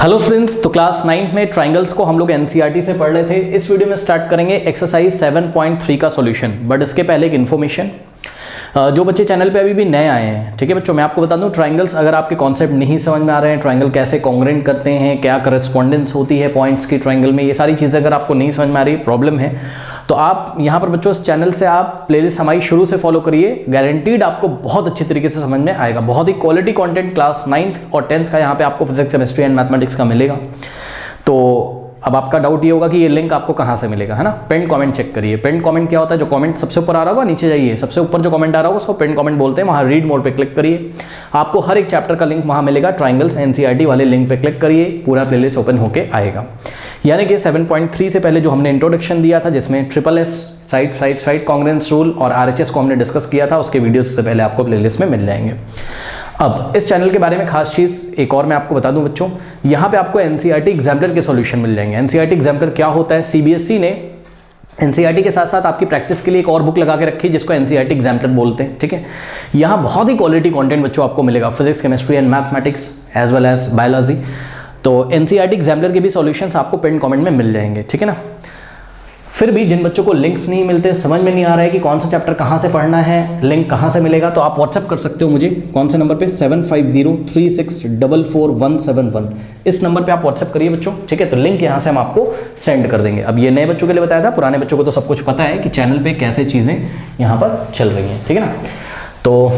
Hello students, तो class 9 में triangles को हम लोग एनसीईआरटी से पढ़ रहे थे। इस वीडियो में स्टार्ट करेंगे एक्सरसाइज 7.3 का सॉल्यूशन। बट इसके पहले एक इन्फॉर्मेशन, जो बच्चे चैनल पे अभी भी नए आए हैं, ठीक है बच्चों, मैं आपको बता दूं, ट्राइंगल्स अगर आपके कॉन्सेप्ट नहीं समझ में आ रहे हैं, ट्राइंगल कैसे कॉन्ग्रुएंट करते हैं, क्या करस्पॉन्डेंस होती है पॉइंट्स की ट्राइंगल में, ये सारी चीज़ें अगर आपको नहीं समझ में आ रही, प्रॉब्लम है, तो आप यहाँ पर बच्चों इस चैनल से आप प्लेलिस्ट हमारी शुरू से फॉलो करिए। गारंटीड आपको बहुत अच्छी तरीके से समझ में आएगा। बहुत ही क्वालिटी कंटेंट क्लास 9th और 10th का यहाँ पे आपको फिजिक्स, केमिस्ट्री एंड मैथमेटिक्स का मिलेगा। तो अब आपका डाउट ये होगा कि ये लिंक आपको कहाँ से मिलेगा, है ना। पिन कमेंट चेक करिए। पिन कमेंट क्या होता है? जो कमेंट सबसे ऊपर आ रहा होगा, नीचे जाइए, सबसे ऊपर जो कमेंट आ रहा होगा उसको पिन कमेंट बोलते हैं। वहाँ रीड मोड पे क्लिक करिए, आपको हर एक चैप्टर का लिंक वहाँ मिलेगा। ट्राइंगल्स एनसीईआरटी वाले लिंक पे क्लिक करिए, पूरा प्लेलिस्ट ओपन होके आएगा। यानी कि 7.3 से पहले जो हमने इंट्रोडक्शन दिया था, जिसमें SSS साइड कॉन्ग्रुएंस रूल और RHS को हमने डिस्कस किया था, उसके वीडियोस से पहले आपको प्लेलिस्ट में मिल जाएंगे। अब इस चैनल के बारे में खास चीज़ एक और मैं आपको बता दूं बच्चों, यहाँ पे आपको एनसीईआरटी एग्जाम्पलर के सॉल्यूशन मिल जाएंगे। एनसीईआरटी एग्जाम्पलर क्या होता है? सीबीएसई ने एनसीईआरटी के साथ साथ आपकी प्रैक्टिस के लिए एक और बुक लगा के रखी है, जिसको एनसीईआरटी एग्जाम्पलर बोलते हैं, ठीक है। यहाँ बहुत ही क्वालिटी कंटेंट बच्चों आपको मिलेगा, physics, chemistry and mathematics as well as biology. तो एनसीईआरटी एग्जाम्पलर के भी सॉल्यूशंस आपको पिन कमेंट में मिल जाएंगे, ठीक है ना। फिर भी जिन बच्चों को लिंक्स नहीं मिलते, समझ में नहीं आ रहा है कि कौन सा चैप्टर कहाँ से पढ़ना है, लिंक कहाँ से मिलेगा, तो आप व्हाट्सअप कर सकते हो मुझे। कौन से नंबर पे? 7503644171। इस नंबर पे आप व्हाट्सअप करिए बच्चों, ठीक है। तो लिंक यहाँ से हम आपको सेंड कर देंगे। अब ये नए बच्चों के लिए बताया था, पुराने बच्चों को तो सब कुछ पता है कि चैनल पे कैसे चीज़ें यहाँ पर चल रही हैं, ठीक है ना। तो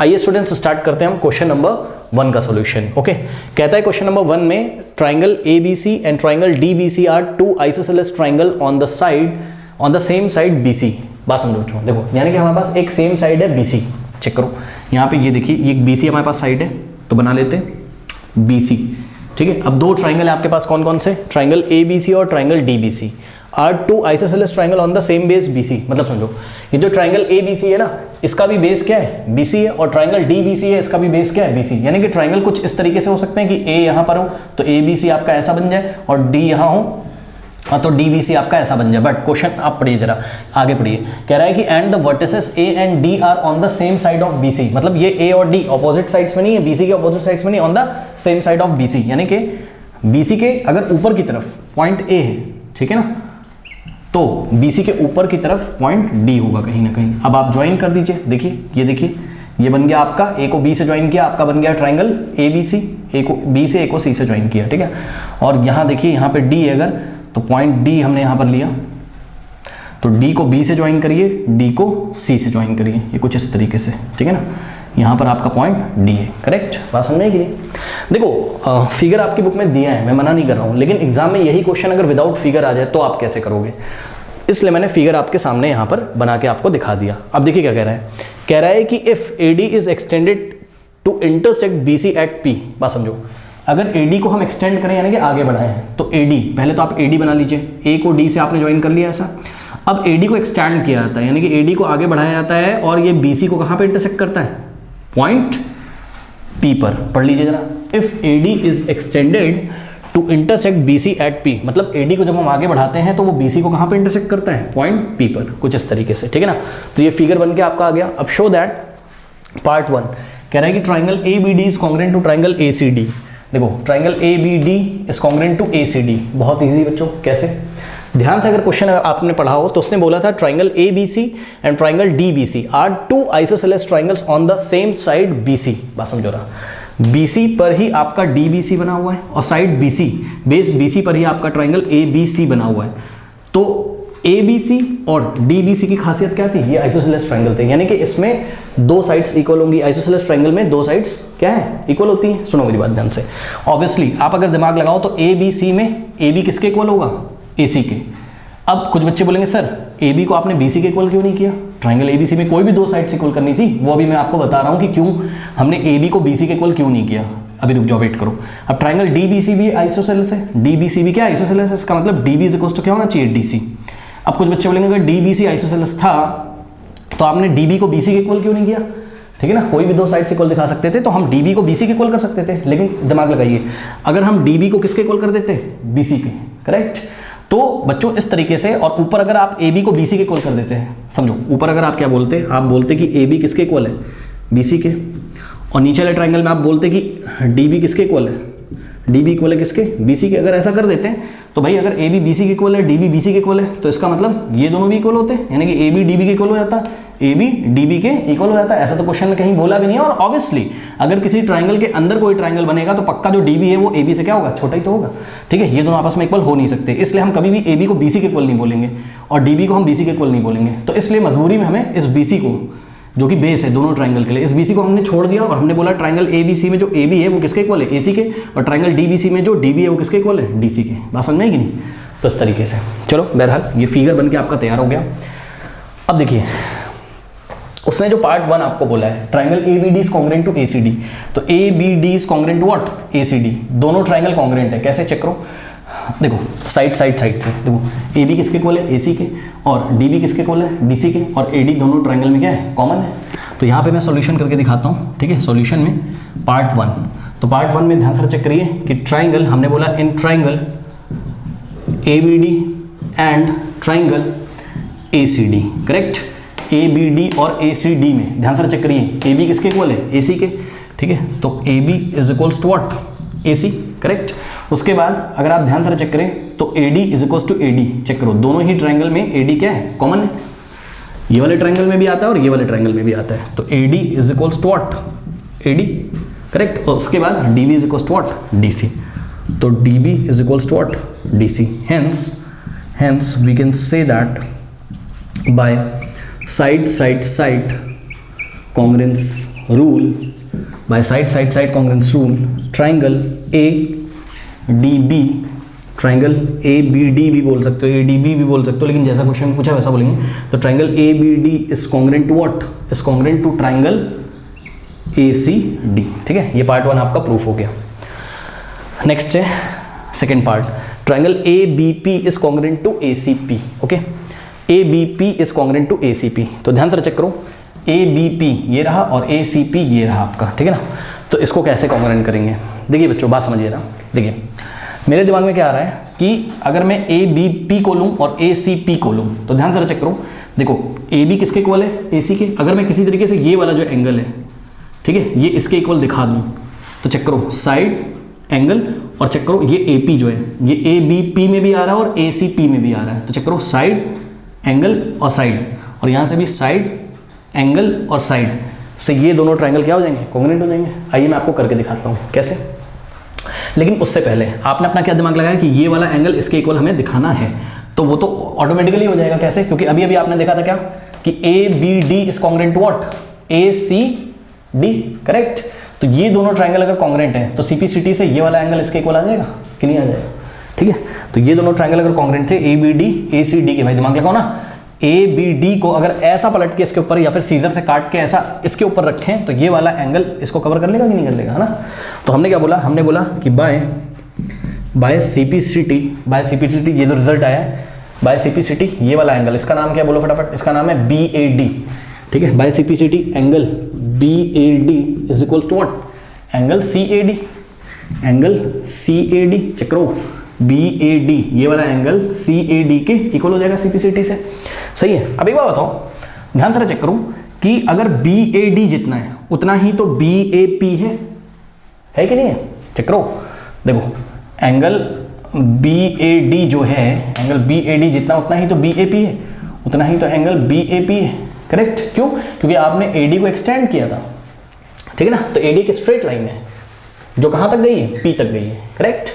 आइए स्टूडेंट्स स्टार्ट करते हैं हम क्वेश्चन नंबर 1 का सॉल्यूशन। ओके, कहता है क्वेश्चन नंबर 1 में triangle ABC and triangle DBC are two isosceles triangle on the same side BC। बात समझो बच्चों, देखो यानी कि हमारे पास एक सेम साइड है BC। चेक करो यहाँ पे, ये देखिए, ये BC हमारे पास साइड है, तो बना लेते हैं BC, ठीक है। अब दो ट्राइंगल है आपके पास, कौन कौन से? ट्राइंगल ABC और triangle DBC are two isosceles triangle on the same base BC। मतलब समझो, ये जो ट्राइंगल ABC है ना, इसका भी बेस क्या है? BC है, और ट्राइंगल DBC है, इसका भी बेस क्या है? BC। यानी कि ट्राइंगल कुछ इस तरीके से हो सकते हैं कि A यहाँ पर हो तो ABC आपका ऐसा बन जाए, और D यहाँ हो तो DBC आपका ऐसा बन जाए। बट क्वेश्चन आप पढ़िए जरा, आगे पढ़िए। कह रहा है कि and the vertices A and D are on the same side of BC। मतलब ये A और D ऑपोजिट साइड्स में नहीं है, BC के ऑपोजिट साइड्स में नहीं, on the same side of BC। यानी कि BC के अगर ऊपर की तरफ पॉइंट A है, ठीक है ना, तो BC के ऊपर की तरफ पॉइंट D होगा कहीं ना कहीं। अब आप ज्वाइन कर दीजिए, देखिए ये देखिए, ये बन गया आपका, A को B से ज्वाइन किया, आपका बन गया ट्राइंगल ABC। A को B से, A को C से ज्वाइन किया, ठीक है। और यहाँ देखिए, यहाँ पे D है अगर, तो पॉइंट D हमने यहाँ पर लिया, तो D को B से ज्वाइन करिए, D को C से ज्वाइन करिए, ये कुछ इस तरीके से, ठीक है ना। यहाँ पर आपका पॉइंट D है, करेक्ट। बात समझने के लिए देखो, फिगर आपकी बुक में दिया है, मैं मना नहीं कर रहा हूँ, लेकिन एग्जाम में यही क्वेश्चन अगर विदाउट फिगर आ जाए तो आप कैसे करोगे? इसलिए मैंने फिगर आपके सामने यहाँ पर बना के आपको दिखा दिया। अब देखिए क्या कह रहा है। कह रहा है कि if AD is extended to intersect BC at P। बात समझो, अगर AD को हम एक्सटेंड करें यानी कि आगे बढ़ाएं, तो AD, पहले तो आप AD बना लीजिए, A को D से आपने ज्वाइन कर लिया ऐसा। अब AD को एक्सटेंड किया जाता है, यानी कि AD को आगे बढ़ाया जाता है, और ये BC को कहाँ पर इंटरसेक्ट करता है? पॉइंट P पर। पढ़ लीजिए जरा, if AD is extended to intersect BC at P। मतलब AD को जब हम आगे बढ़ाते हैं तो वो BC को कहाँ पे इंटरसेक्ट करता है? पॉइंट P पर, कुछ इस तरीके से, ठीक है ना। तो ये फिगर बन के आपका आ गया। अब शो दैट पार्ट 1 कह रहा है कि triangle ABD is congruent to triangle ACD। देखो, triangle ABD is congruent to ACD। बहुत ईजी बच्चों, कैसे? ध्यान से अगर क्वेश्चन आपने पढ़ा हो तो उसने बोला था triangle ABC and triangle DBC are two isosceles triangles on the same side BC। बात समझो रहा, BC पर ही आपका DBC बना हुआ है, और साइड BC, बेस BC पर ही आपका ट्राइंगल ABC बना हुआ है। तो ABC और DBC की खासियत क्या थी? ये आइसोसेलेस ट्राइंगल थे, यानी कि इसमें दो साइड्स इक्वल होंगी। आइसोसेलेस ट्राइंगल में दो साइड्स क्या है? इक्वल होती हैं। सुनो मेरी बात ध्यान से। ऑब्वियसली आप अगर दिमाग लगाओ तो ABC में AB किसके इक्वल होगा? AC के। अब कुछ बच्चे बोलेंगे सर AB को आपने BC के इक्वल क्यों नहीं किया? ट्राइंगल ABC में कोई भी दो साइड्स इक्वल करनी थी, वो अभी मैं आपको बता रहा हूँ कि क्यों हमने AB को BC के इक्वल क्यों नहीं किया। अभी रुक जाओ, वेट करो। अब ट्राइंगल DBC भी आइसोसेलेस है, DBC भी क्या आइसोसेलेस है, इसका मतलब DB इज इक्वल टू क्या होना चाहिए? DC। अब कुछ बच्चे बोलेंगे अगर DBC आइसोसेलेस था तो आपने DB को BC के इक्वल क्यों नहीं किया? ठीक है ना, कोई भी दो साइड्स इक्वल दिखा सकते थे, तो हम DB को BC के इक्वल कर सकते थे। लेकिन दिमाग लगाइए, अगर हम DB को किसके इक्वल कर देते? BC के, करेक्ट। तो बच्चों इस तरीके से, और ऊपर अगर आप AB को BC के इक्वल कर देते हैं, समझो ऊपर अगर आप क्या बोलते, आप बोलते कि AB किसके इक्वल है? BC के, और नीचे वाले ट्राइंगल में आप बोलते कि DB किसके इक्वल है? डी बी इक्वल है किसके, बी सी के। अगर ऐसा कर देते हैं तो भाई अगर ए बी बी सी के इक्वल है, डी बी बी सी के इक्वल है, तो इसका मतलब ये दोनों भी इक्वल होते हैं, यानी कि ए बी डी बी के इक्वल हो जाता है, ए बी डी बी के इक्वल हो जाता है। ऐसा तो क्वेश्चन में कहीं बोला भी नहीं है। और ऑब्वियसली अगर किसी ट्राइंगल के अंदर कोई ट्राइंगल बनेगा तो पक्का जो डी बी है वो ए बी से क्या होगा, छोटा ही तो होगा, ठीक है। ये दोनों आपस में इक्वल हो नहीं सकते, इसलिए हम कभी भी ए बी को बी सी के इक्वल नहीं बोलेंगे और डी बी को हम बी सी के इक्वल नहीं बोलेंगे। तो इसलिए मजबूरी में हमें इस बी सी को, जो कि बेस है दोनों ट्राइंगल के लिए, इस बीसी को हमने छोड़ दिया और हमने बोला ट्राइंगल ए बी सी में जो ए बी है वो किसके इक्वल है, ए सी के, और ट्राइंगल डी बी सी में जो डी बी है वो किसके इक्वल है, डी सी के। बात समझ में आई कि नहीं। तो इस तरीके से चलो बहरहाल ये फिगर बन के आपका तैयार हो गया। अब देखिए उसने जो पार्ट 1 आपको बोला है triangle A B D is congruent to A C D, तो A B D is congruent to what, A C D. दोनों ट्राइंगल कॉन्ग्रेंट है, कैसे चेक करो, देखो साइड से देखो ए बी किसके इक्वल है, ए सी के, और डी बी किसके इक्वल है, डी सी के, और ए डी दोनों ट्राइंगल में क्या है, कॉमन है। तो यहाँ पे मैं सॉल्यूशन करके दिखाता हूँ, ठीक है। सॉल्यूशन में पार्ट 1, तो पार्ट 1 में ध्यान से चेक करिए कि ट्राइंगल, हमने बोला इन triangle A B D and triangle A C D, correct. A B D और ए सी डी में ध्यान से चेक करिए, ए बी किसके इक्वल है, ए सी के, ठीक है। तो A B is equals to what, A C, correct. उसके बाद अगर आप ध्यान से चेक करें तो A D is equals to A D, check करो दोनों ही ट्राइंगल में ए डी क्या है, कॉमन है। ये वाले ट्राइंगल में भी आता है और ये वाले ट्राइंगल में भी आता है। तो A D is equals to what, A D, correct. और उसके बाद D B is equals to what, D C, तो D B is equals to what, D C. Hence we can say that by side congruence rule, by side congruence rule, triangle A D B, triangle A B D भी बोल सकते हो, A D B भी बोल सकते हो, लेकिन जैसा क्वेश्चन पूछा वैसा बोलेंगे। तो triangle A B D is congruent to what, is congruent to triangle A C D, ठीक है। ये पार्ट 1 आपका प्रूफ हो गया। नेक्स्ट है second part, triangle A B P is congruent to A C P, okay. A B P is congruent to A C P, तो ध्यान से चेक करो, ए बी पी ये रहा और ए सी पी ये रहा आपका, ठीक है ना। तो इसको कैसे कॉन्ग्रेंट करेंगे, देखिए बच्चों बात समझिए ना। देखिए मेरे दिमाग में क्या आ रहा है कि अगर मैं ए बी पी को लूँ और ए सी पी को लूँ, तो ध्यान से चेक करो, देखो ए बी किसके इक्वल है, ए सी के। अगर मैं किसी तरीके से ये वाला जो एंगल है, ठीक है, ये इसके इक्वल दिखा दूँ, तो चेक करो साइड एंगल, और चेक करो ये ए पी जो है ये ए बी पी में भी आ रहा है और ए सी पी में भी आ रहा है। तो चेक करो साइड एंगल और साइड, और यहाँ से भी साइड एंगल और साइड से ये दोनों ट्राइंगल क्या हो जाएंगे, कॉन्ग्रेंट हो जाएंगे। आइए मैं आपको करके दिखाता हूँ कैसे। लेकिन उससे पहले आपने अपना क्या दिमाग लगाया कि ये वाला एंगल इसके इक्वल हमें दिखाना है, तो वो तो ऑटोमेटिकली हो जाएगा। कैसे, क्योंकि अभी अभी आपने देखा था क्या कि A B D is congruent to what, A C D, correct. तो ये दोनों ट्राइंगल अगर कॉन्ग्रेंट है तो सीपीसीटी से ये वाला एंगल इसके इक्वल आ जाएगा कि नहीं आ जाएगा, ठीक है। तो ये दोनों ट्राइंगल अगर कॉन्ग्रेंट थे A B D A C D के, भाई दिमाग लगाओ ना, ए बी डी को अगर ऐसा पलट के इसके ऊपर या फिर सीजर से काट के ऐसा इसके ऊपर रखें तो ये वाला एंगल इसको कवर कर लेगा कि नहीं कर लेगा, है ना। तो हमने क्या बोला, हमने बोला कि बाय सीपीसीटी ये जो रिजल्ट आया है, बाय सीपीसीटी ये वाला एंगल, इसका नाम क्या बोलो फटाफट, इसका नाम है बी ए डी, ठीक है। By CPCT angle B A D is equals to what, angle C A D, angle C A D, check करो बी ए डी ये वाला एंगल सी ए डी के इक्वल हो जाएगा सीपीसीटी से, सही है। अब एक बात बताओ, ध्यान से चेक करो कि अगर बी ए डी जितना है उतना ही तो बी ए पी है कि नहीं है। चेक करो, देखो एंगल बी ए डी जो है, एंगल बी ए डी जितना उतना ही तो बी ए पी है, उतना ही तो एंगल बी ए पी है, करेक्ट। क्यों, क्योंकि आपने ए डी को एक्सटेंड किया था, ठीक है ना। तो ए डी एक स्ट्रेट लाइन है जो कहाँ तक गई है, पी तक गई है, करेक्ट।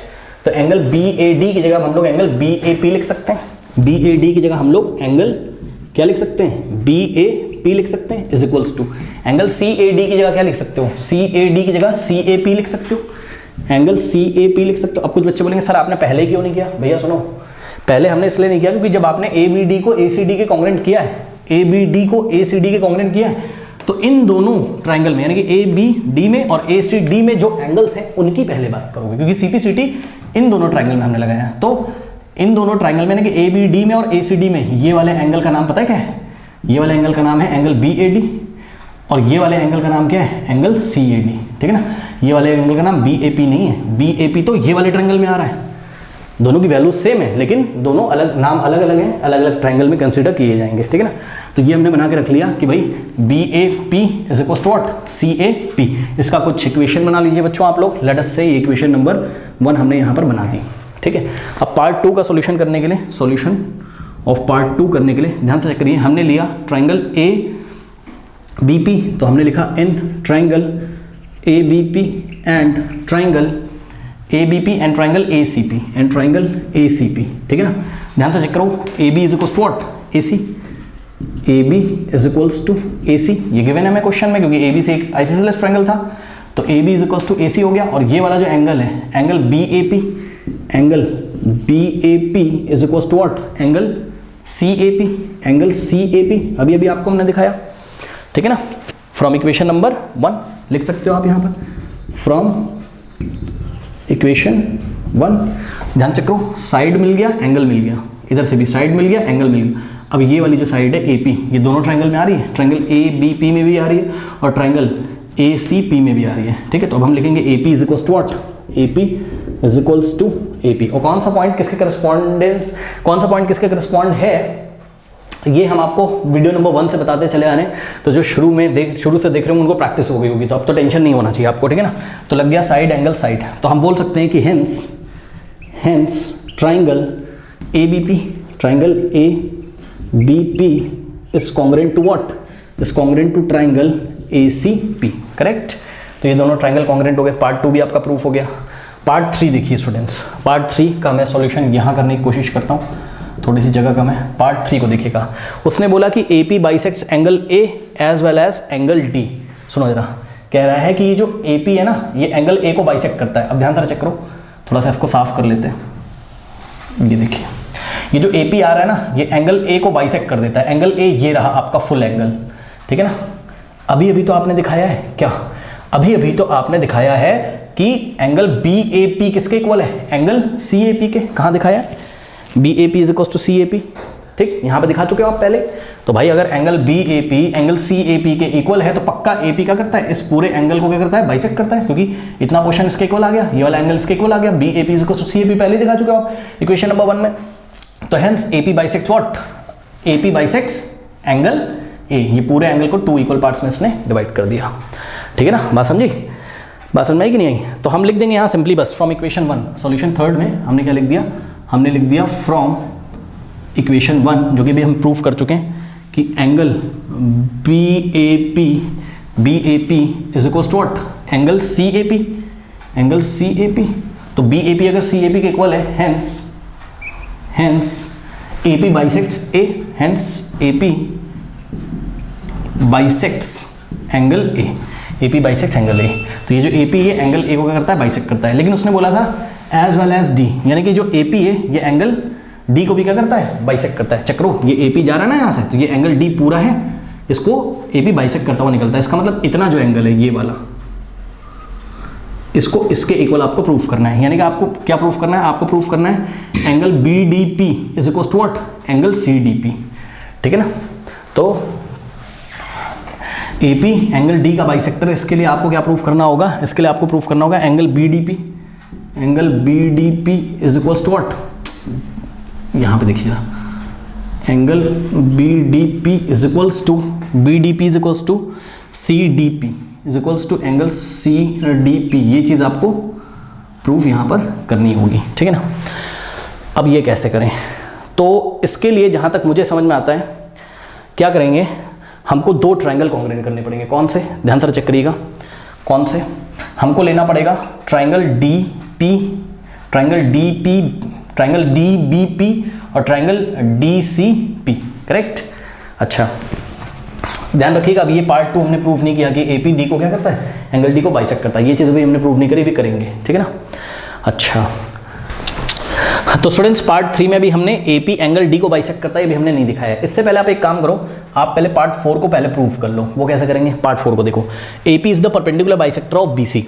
तो एंगल बी ए डी की जगह हम लोग एंगल बी ए पी लिख सकते हैं, बी ए डी की जगह हम लोग एंगल क्या लिख सकते हैं, बी ए पी लिख सकते हैं, is equals to angle C A D की जगह क्या लिख सकते हो, सी ए डी की जगह सी ए पी लिख सकते हो, एंगल सी ए पी लिख सकते हो। अब कुछ बच्चे बोलेंगे सर आपने पहले क्यों नहीं किया, भैया सुनो, पहले हमने इसलिए नहीं किया क्योंकि जब आपने ए बी डी को ए सी डी के कॉन्ग्रेंट किया है, ए बी डी को ए सी डी के कॉन्ग्रेंट किया है, तो इन दोनों ट्राइंगल में यानी कि ए बी डी में और ए सी डी में जो एंगल्स हैं उनकी पहले बात करोगे, क्योंकि सीपीसीटी इन दोनों ट्राइंगल में हमने लगाया। तो इन दोनों ट्राइंगल में यानी कि ए बी डी में और ए सी डी में ये वाले एंगल का नाम पता है क्या है, ये वाले एंगल का नाम है एंगल बी ए डी, और ये वाले एंगल का नाम क्या है, एंगल सी ए डी, ठीक है ना। ये वाले एंगल का नाम बी ए पी नहीं है, बी ए पी तो ये वाले ट्राइंगल में आ रहा है, दोनों की वैल्यू सेम है लेकिन दोनों अलग नाम अलग अलग हैं, अलग अलग ट्राइंगल में कंसीडर किए जाएंगे, ठीक है ना। तो ये हमने बना के रख लिया कि भाई B A P is equal to what, C A P. इसका कुछ इक्वेशन बना लीजिए बच्चों आप लोग, लेट अस से इक्वेशन नंबर 1 हमने यहाँ पर बना दी, ठीक है। अब पार्ट 2 का सॉल्यूशन करने के लिए, सॉल्यूशन ऑफ पार्ट 2 करने के लिए ध्यान से चेक करिए, हमने लिया ट्राइंगल ए बी पी, तो हमने लिखा in triangle A B P and triangle A B P and triangle A C P and triangle A C P, ठीक है ना। ध्यान से चेक करो, A B is equals to what, A C, A B is equals to A C, ये given है हमें question में, क्योंकि ए बी से एक आइसोसेलेस ट्राइंगल था, तो A B is equals to A C हो गया। और ये वाला जो एंगल है, angle B A P, angle B A P is equals to what, angle C A P, angle C A P अभी अभी आपको हमने दिखाया, ठीक है ना। फ्रॉम इक्वेशन नंबर 1 लिख सकते हो आप यहाँ पर, फ्रॉम इक्वेशन 1। ध्यान से करो, साइड मिल गया, एंगल मिल गया, इधर से भी साइड मिल गया, एंगल मिल गया। अब ये वाली जो साइड है ए पी, ये दोनों ट्राइंगल में आ रही है, ट्राइंगल ए बी पी में भी आ रही है और ट्राइंगल ए सी पी में भी आ रही है, ठीक है। तो अब हम लिखेंगे A P is equals to what, A P is equals to A P. और कौन सा पॉइंट किसके करस्पॉन्डेंस, कौन सा पॉइंट किसके करस्पॉन्ड है, ये हम आपको वीडियो नंबर 1 से बताते चले आने, तो जो शुरू से देख रहे हो उनको प्रैक्टिस हो गई होगी, तो अब तो टेंशन नहीं होना चाहिए आपको, ठीक है ना। तो लग गया साइड एंगल साइड, तो हम बोल सकते हैं कि hence triangle A B P, triangle A B P is congruent to what, is congruent to triangle A C P, correct. तो ये दोनों ट्राइंगल कॉन्ग्रुएंट हो गए, पार्ट 2 भी आपका प्रूफ हो गया। पार्ट 3 देखिए स्टूडेंट्स, पार्ट 3 का मैं सॉल्यूशन यहाँ करने की कोशिश करता हूँ, थोड़ी सी जगह कम है। पार्ट 3 को देखिएगा, उसने बोला कि A P bisects angle A as well as angle D. सुनो जरा, कह रहा है कि ये जो ए पी है ना, ये एंगल ए को बाइसेक्ट करता है। अब ध्यान से चेक करो, थोड़ा सा इसको साफ कर लेते हैं। ये देखिए, ये जो ए पी आ रहा है ना, ये एंगल ए को बाइसेक्ट कर देता है। एंगल ए ये रहा आपका फुल एंगल, ठीक है ना। अभी अभी तो आपने दिखाया है क्या, अभी अभी तो आपने दिखाया है कि एंगल बी ए पी किसके इक्वल है, एंगल सी ए पी के। कहाँ दिखाया है, B A P is equal to C A P, ठीक, यहाँ पे दिखा चुके हो आप पहले। तो भाई अगर angle B A P angle C A P के इक्वल है, तो पक्का ए पी क्या करता है, इस पूरे एंगल को क्या करता है, बाइसेक्ट करता है, क्योंकि इतना पोर्शन इसके इक्वल आ गया, ये वाला एंगल इसके इक्वल आ गया। B A P is equal to C A P पहले दिखा चुके हो आप इक्वेशन नंबर 1 में। तो hence A P bisects what, A P bisects angle ए, ये पूरे एंगल को 2 इक्वल पार्ट्स में इसने डिवाइड कर दिया, ठीक है ना। बात समझी, बात समझ में आई कि नहीं आई। तो हम लिख देंगे यहाँ सिंपली बस फ्रॉम इक्वेशन 1, सॉल्यूशन 3 में हमने क्या लिख दिया, हमने लिख दिया फ्रॉम इक्वेशन 1, जो कि भी हम प्रूफ कर चुके हैं कि angle B A P is equal to what, angle C A P, angle C A P. तो बी ए पी अगर सी ए पी के इक्वल है, hence A P bisects A, hence A P bisects angle A P bisects angle A. तो ये जो A P है angle ए को क्या करता है, बाइसेक्ट करता है। लेकिन उसने बोला था एज वेल एज डी, यानी कि जो ए पी है ये एंगल डी को भी क्या करता है, बाइसेक्ट करता है। चक्रो ये ए पी जा रहा है ना यहाँ से, तो ये एंगल डी पूरा है, इसको ए पी बाइसेक्ट करता हुआ निकलता है। इसका मतलब इतना जो एंगल है ये वाला, इसको इसके इक्वल आपको प्रूफ करना है। यानी कि आपको क्या प्रूफ करना है, आपको प्रूफ करना है angle B D P is equal to what, angle C D P, ठीक है ना। तो ए पी एंगल डी का बाइसेक्टर है, इसके लिए आपको क्या प्रूफ करना होगा, इसके लिए आपको प्रूफ करना होगा angle B D P, angle B D P is equal to what, यहाँ पे देखिएगा, angle B D P is equals to, B D P is equals to C D P is equals to angle C D P. ये चीज़ आपको proof यहाँ पर करनी होगी, ठीक है ना। अब ये कैसे करें, तो इसके लिए जहाँ तक मुझे समझ में आता है, क्या करेंगे, हमको 2 ट्राइंगल कॉन्ग्रुएंट करने पड़ेंगे। कौन से, ध्यान से चेक करिएगा, कौन से, हमको लेना पड़ेगा triangle D P, triangle D P, triangle D B P और triangle D C P, correct. अच्छा ध्यान रखिएगा, अब ये पार्ट 2 हमने प्रूव नहीं किया कि ए पी डी को क्या करता है, एंगल डी को बाइसेक्ट करता है। ये चीज़ भी हमने प्रूव नहीं करी, भी करेंगे, ठीक है ना। अच्छा तो स्टूडेंट्स पार्ट 3 में भी हमने ए पी एंगल डी को बाइसेक्ट करता है, ये भी हमने नहीं दिखाया है। इससे पहले आप एक काम करो, आप पहले पार्ट 4 को पहले प्रूव कर लो। वो कैसे करेंगे, पार्ट 4 को देखो, A P is the perpendicular bisector of B C.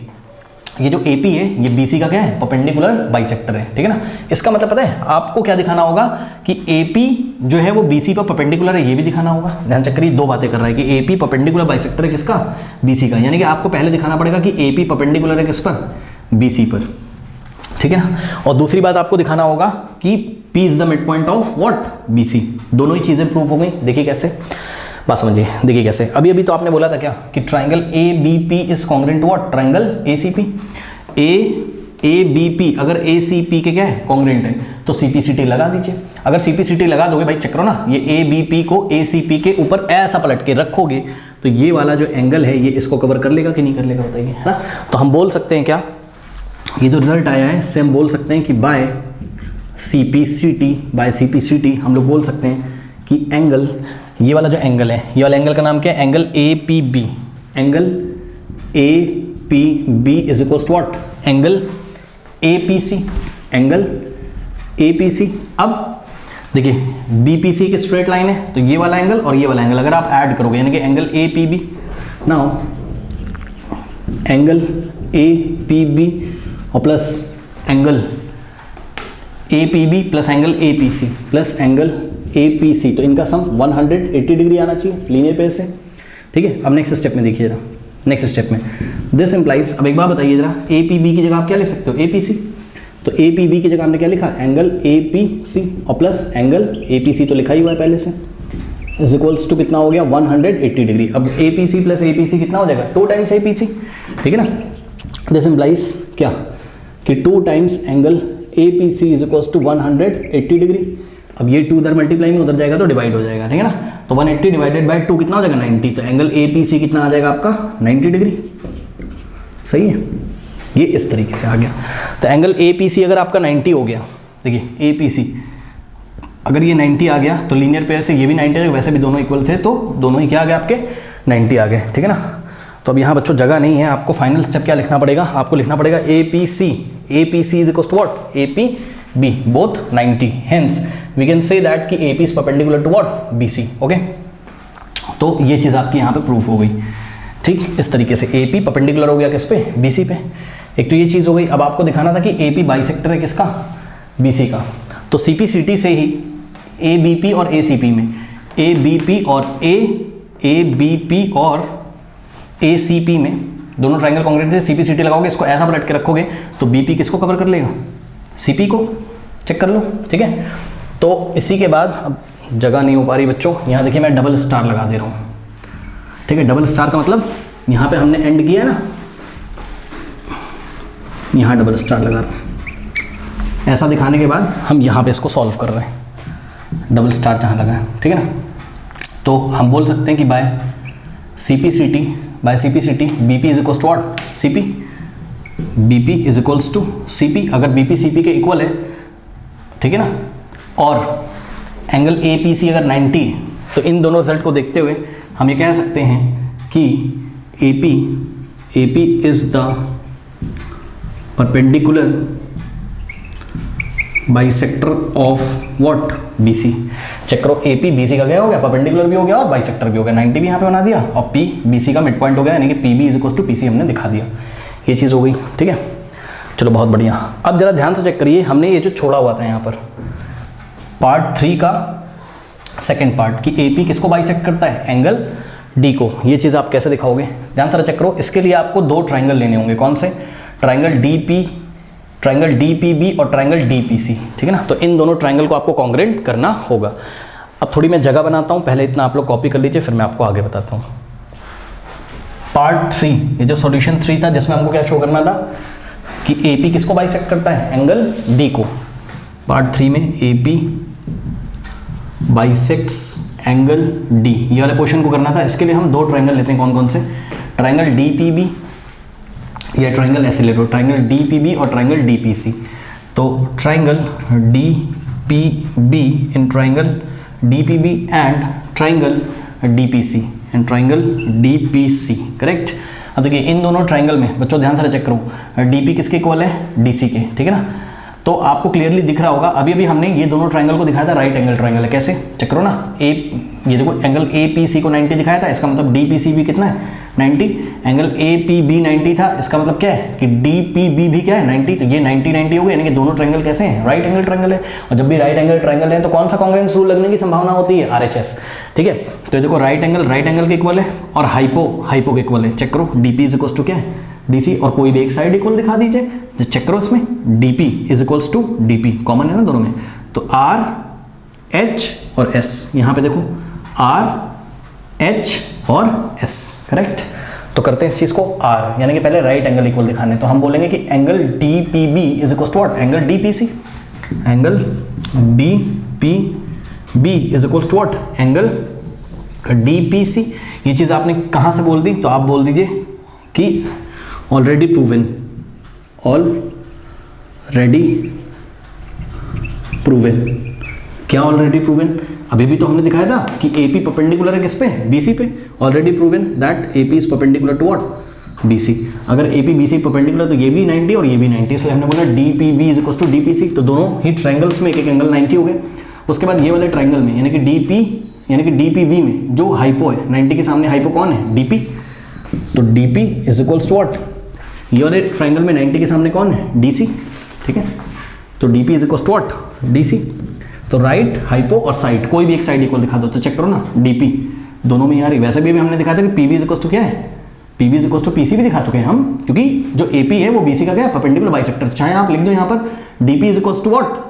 ये जो ए पी है ये बी सी का क्या है, परपेंडिकुलर बाइसेक्टर है, ठीक है ना। इसका मतलब पता है आपको क्या दिखाना होगा कि ए पी जो है वो बी सी पर परपेंडिकुलर है, ये भी दिखाना होगा। ध्यान चेक करिए, 2 बातें कर रहा है कि ए पी परपेंडिकुलर बाइसेक्टर है किसका, बी सी का। यानी कि आपको पहले दिखाना पड़ेगा कि ए पी परपेंडिकुलर है किस पर, बी सी पर, ठीक है ना। और दूसरी बात आपको दिखाना होगा कि P is the mid point of what, BC। दोनों ही चीजें प्रूव हो गई। देखिए कैसे, बात समझिए, देखिए कैसे। अभी अभी तो आपने बोला था क्या कि triangle A B P is congruent to what, triangle A C P. A A B P अगर ए सी पी के क्या है कॉन्ग्रेंट है तो सी पी सी टी लगा दीजिए। अगर सी पी सी टी लगा दोगे भाई, चेक करो ना, ये ए बी पी को ए सी पी के ऊपर ऐसा पलट के रखोगे तो ये वाला जो एंगल है ये इसको कवर कर लेगा कि नहीं कर लेगा बताइए, है ना। तो हम बोल सकते हैं क्या, ये जो रिजल्ट आया है इससे हम बोल सकते हैं कि by C P C T हम लोग बोल सकते हैं कि एंगल, ये वाला जो एंगल है, ये वाला एंगल का नाम क्या है, angle A P B, angle A P B is equal to what, angle A P C, angle A P C. अब देखिए बी पी सी की स्ट्रेट लाइन है तो ये वाला एंगल और ये वाला एंगल अगर आप ऐड करोगे यानी कि angle A P B, now angle A P B और plus angle A P B plus angle A P C plus angle A P C, तो इनका सम 180 डिग्री आना चाहिए लीनियर पेयर से, ठीक है। अब नेक्स्ट स्टेप में देखिए जरा, नेक्स्ट स्टेप में दिस इंप्लाइज, अब एक बार बताइए जरा, ए पी बी की जगह आप क्या लिख सकते हो, ए पी सी, तो ए पी बी की जगह हमने क्या लिखा, एंगल ए पी सी और plus angle A P C तो लिखा ही हुआ है पहले से, इज इक्वल्स टू कितना हो गया 180 डिग्री। अब A P C plus A P C कितना हो जाएगा 2 टाइम्स ए पी सी, ठीक है ना। दिस इंप्लाइज क्या कि 2 times angle A P C is equals to 180 degree. अब ये 2 उधर मल्टीप्लाई में उधर जाएगा तो डिवाइड हो जाएगा, ठीक है ना। तो 180 डिवाइडेड बाय 2 कितना हो जाएगा 90, तो एंगल ए पी सी कितना आ जाएगा आपका 90 डिग्री, सही है। ये इस तरीके से आ गया, तो एंगल ए पी सी अगर आपका 90 हो गया, देखिए ए पी सी अगर ये 90 आ गया तो लीनियर पेयर से ये भी 90 आ गया, वैसे भी दोनों इक्वल थे तो दोनों ही क्या आ गए आपके 90 आ गए, ठीक है ना। तो अब यहाँ बच्चों जगह नहीं है, आपको फाइनल स्टेप क्या लिखना पड़ेगा, आपको लिखना पड़ेगा A P C is equal to what, A P B both 90, hence we can say that कि A P is perpendicular to what B C, okay. तो ये चीज़ आपकी यहाँ पे प्रूफ हो गई, ठीक। इस तरीके से ए पी परपेंडिकुलर हो गया किस पे, बी सी पे, एक तो ये चीज़ हो गई। अब आपको दिखाना था कि ए पी बाइसेक्टर है किसका, बी सी का, तो सी पी सी टी से ही ए बी पी और ए सी पी में, ए बी पी और ए बी पी और ए सी पी में दोनों ट्राइंगल कॉन्ग्रेंट थे, सी पी सी टी लगाओगे, इसको ऐसा पलट के रखोगे तो बी पी किसको कवर कर लेगा, सी पी को, चेक कर लो, ठीक है। तो इसी के बाद अब जगह नहीं हो पा रही बच्चों, यहाँ देखिए मैं डबल स्टार लगा दे रहा हूँ, ठीक है। डबल स्टार का मतलब यहाँ पे हमने एंड किया ना, यहाँ डबल स्टार लगा रहा हूँ, ऐसा दिखाने के बाद हम यहाँ पे इसको सॉल्व कर रहे हैं, डबल स्टार जहाँ लगा है, ठीक है ना। तो हम बोल सकते हैं कि by C P C T B P is equals to what, C P, B P is equals to C P, अगर बी पी सी पी के इक्वल है, ठीक है ना, और एंगल ए पी सी अगर 90 है तो इन दोनों रिजल्ट को देखते हुए हम ये कह सकते हैं कि A P is the perpendicular bisector of what, B C. Check करो ए पी बी सी का क्या हो गया, परपेंडिकुलर भी हो गया और बाइसेक्टर भी हो गया, 90 भी यहाँ पे बना दिया और पी बी सी का मिड पॉइंट हो गया, यानी कि P B is equal to P C हमने दिखा दिया, ये चीज़ हो गई, ठीक है। चलो बहुत बढ़िया। अब जरा ध्यान से चेक करिए, हमने ये जो छोड़ा हुआ था यहाँ पर पार्ट 3 का सेकेंड पार्ट कि ए पी किसको बाइसेक्ट करता है, एंगल डी को, ये चीज़ आप कैसे दिखाओगे, ध्यान से चेक करो। इसके लिए आपको 2 ट्राइंगल लेने होंगे, कौन से, ट्राइंगल डी पी बी और ट्राइंगल डी पी सी, ठीक है ना। तो इन दोनों ट्राइंगल को आपको कॉन्ग्रेंट करना होगा। अब थोड़ी मैं जगह बनाता हूँ, पहले इतना आप लोग कॉपी कर लीजिए, फिर मैं आपको आगे बताता हूँ। पार्ट 3, ये जो सॉल्यूशन 3 था जिसमें हमको क्या शो करना था कि ए पी किसको बाइसेक्ट करता है, एंगल डी को। पार्ट 3 में A P bisects angle D, ये वाले पोर्शन को करना था। इसके लिए हम 2 ट्राइंगल लेते हैं, कौन कौन से, ट्राइंगल डी पी बी या ट्राइंगल ऐसे ले लो, ट्राइंगल डी पी बी और ट्राइंगल डी पी सी। तो triangle D P B in triangle D P B and triangle D P C and triangle D P C, correct. अब देखिए इन दोनों triangle में बच्चों ध्यान से चेक करो, डी पी किसके इक्वल है, डी सी के, ठीक है ना। तो आपको क्लियरली दिख रहा होगा, अभी हमने ये दोनों ट्राइंगल को दिखाया था राइट एंगल ट्राइंगल है, कैसे चेक करो ना, ये देखो एंगल ए पी सी को 90 दिखाया था, इसका मतलब डी पी सी भी कितना है 90, एंगल ए पी बी 90 था, इसका मतलब क्या है कि डी पी बी भी क्या है 90, तो ये 90 हो गया, यानी कि दोनों ट्राइंगल कैसे हैं, राइट एंगल ट्राइंगल है। और जब भी राइट एंगल ट्राइंगल है तो कौन सा कॉन्ग्रुएंस रूल लगने की संभावना होती है, RHS, ठीक है। तो ये देखो राइट एंगल के इक्वल है और हाइपो के इक्वल है, चेक करो D P is equal to क्या है, डी सी, और कोई भी एक साइड इक्वल दिखा दीजिए, चेक करो इसमें D P is equals to D P, common है ना दोनों में, तो आर एच और एस, यहाँ पे देखो आर एच और एस, करेक्ट। तो करते हैं इस चीज़ को आर, यानी कि पहले राइट एंगल इक्वल दिखाने, तो हम बोलेंगे कि angle D P B is equal to what, angle D P C, angle D P B is equal to what, angle D P C. ये चीज़ आपने कहाँ से बोल दी, तो आप बोल दीजिए कि ऑलरेडी प्रूवन, ऑलरेडी प्रूवन। क्या ऑलरेडी प्रूवन, अभी भी तो हमने दिखाया था कि AP परपेंडिकुलर है किस पे, BC पे। Already proven that AP is perpendicular to what, BC। अगर AP BC परपेंडिकुलर तो ये भी 90 और ये भी 90, इसलिए हमने बोला DPB is equal to DPC। तो दोनों ही ट्रायंगल्स में एक एक एंगल 90 हो गए। उसके बाद ये वाले ट्रायंगल में यानी कि DP यानी कि DPB में जो हाइपो है, 90 के सामने हाइपो कौन है, DP। तो DP is equal to what, ये वाले ट्रायंगल में 90 के सामने कौन है, DC, ठीक है। तो DP is equal to what, DC। तो राइट, हाइपो और साइड, कोई भी एक साइड इक्वल दिखा दो, तो चेक करो ना, DP दोनों में यार। वैसे भी हमने दिखाया था कि PB इज इक्वल टू क्या है, PB is equal to PC भी दिखा चुके हैं हम, क्योंकि जो AP है वो BC का क्या है, परपेंडिकुलर बाइसेक्टर। चाहे आप लिख दो यहाँ पर DP is equal to what,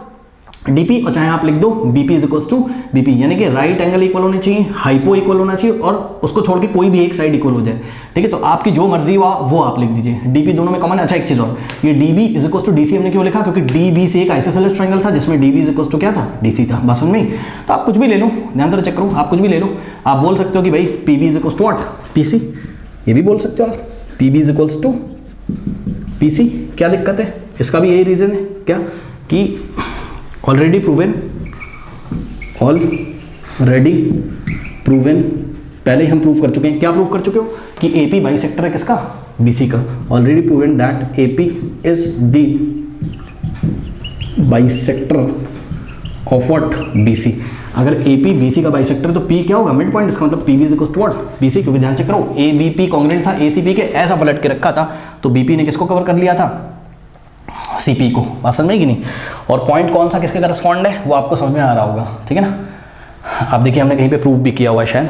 DP, और चाहे आप लिख दो BP is equal to BP, यानी कि राइट एंगल इक्वल होने चाहिए, हाइपो इक्वल होना चाहिए, और उसको छोड़ के कोई भी एक साइड इक्वल हो जाए, ठीक है। तो आपकी जो मर्जी हुआ वो आप लिख दीजिए। DP दोनों में कॉमन है। अच्छा एक चीज और, ये DB is equal to DC हमने क्यों लिखा, क्योंकि DBC एक आइसोसेलेस ट्रायंगल था जिसमें DB इज इक्वल टू क्या था, DC था, बस में। तो आप कुछ भी ले लो, ध्यान से चेक करो, आप कुछ भी ले लो। आप बोल सकते हो कि भाई PB is equal to what, PC, ये भी बोल सकते हो आप, PB is equal to PC। क्या दिक्कत है, इसका भी यही रीजन है क्या, कि ऑलरेडी प्रूवन, ऑलरेडी प्रूवन, पहले ही हम प्रूव कर चुके हैं। क्या प्रूव कर चुके हो, कि AP बाइसेक्टर है किसका, BC का। Already proven that AP is the bisector of what, BC। अगर AP BC का बाइसेक्टर तो P क्या होगा, मिड पॉइंट, इसका मतलब PB is equal to what, BC, क्योंकि ध्यान चेक करो ABP कॉन्ग्रुएंट था ACP के, ऐसा पलट के रखा था, तो BP ने किसको कवर कर लिया था, CP को, बात समझ में कि नहीं। और पॉइंट कौन सा किसके करस्पॉन्ड है वो आपको समझ में आ रहा होगा, ठीक है ना। आप देखिए हमने कहीं पे प्रूफ भी किया हुआ है शायद,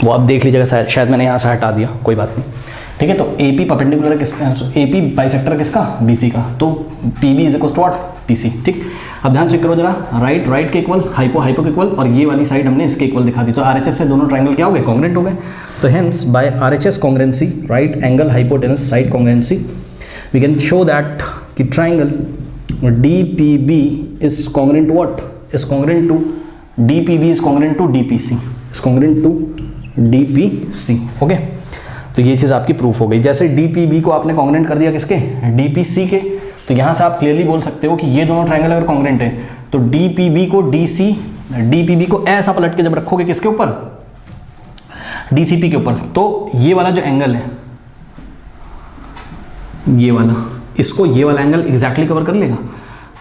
वो आप देख लीजिएगा, शायद मैंने यहाँ से हटा दिया, कोई बात नहीं, ठीक है। तो AP परपेंडिकुलर है किसका, AP बाइसेक्टर किसका, BC का, तो PB is equal to what, PC, ठीक। अब ध्यान चेक करो जरा, राइट राइट के इक्वल, हाइपो हाइपो के इक्वल, और ये वाली साइड हमने इसके इक्वल दिखा दी। तो RHS से दोनों ट्रायंगल क्या हो गए, कॉन्ग्रुएंट हो गए। तो hence by RHS congruency, right angle hypotenuse side congruency, we can show that कि triangle DPB is congruent to what, is congruent to DPB is congruent to DPC, is congruent to DPC, okay. तो ये चीज़ आपकी proof हो गई। जैसे DPB को आपने congruent कर दिया किसके, DPC के, तो यहाँ से आप क्लियरली बोल सकते हो कि ये दोनों ट्रायंगल अगर कॉन्ग्रुएंट है तो DPB को DPB को ऐसा पलट के जब रखोगे किसके ऊपर, DCP के ऊपर, तो ये वाला जो एंगल है, ये वाला, इसको ये वाला एंगल एग्जैक्टली कवर कर लेगा।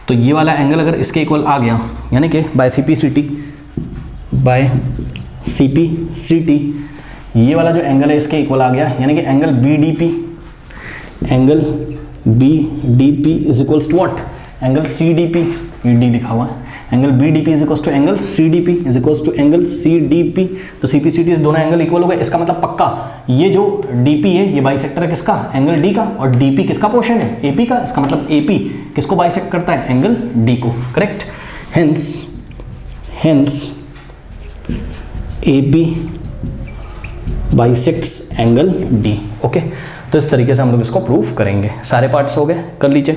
तो ये वाला एंगल अगर इसके इक्वल आ गया, यानी कि बाय CPCT, ये वाला जो एंगल है इसके इक्वल आ गया, यानी कि angle BDP, angle BDP is equals to what, angle CDP, ये D लिखा हुआ है, angle BDP is equals to angle CDP is equals to angle CDP। तो CPCT दोनों एंगल इक्वल हो गए, इसका मतलब पक्का ये जो DP है ये बाइसेक्टर है किसका, एंगल D का, और DP किसका पोर्शन है, AP का, इसका मतलब AP किसको बाइसेक्ट करता है, एंगल D को, correct. Hence AP bisects angle D, okay. तो इस तरीके से हम लोग इसको प्रूव करेंगे। सारे पार्ट्स हो गए, कर लीजिए।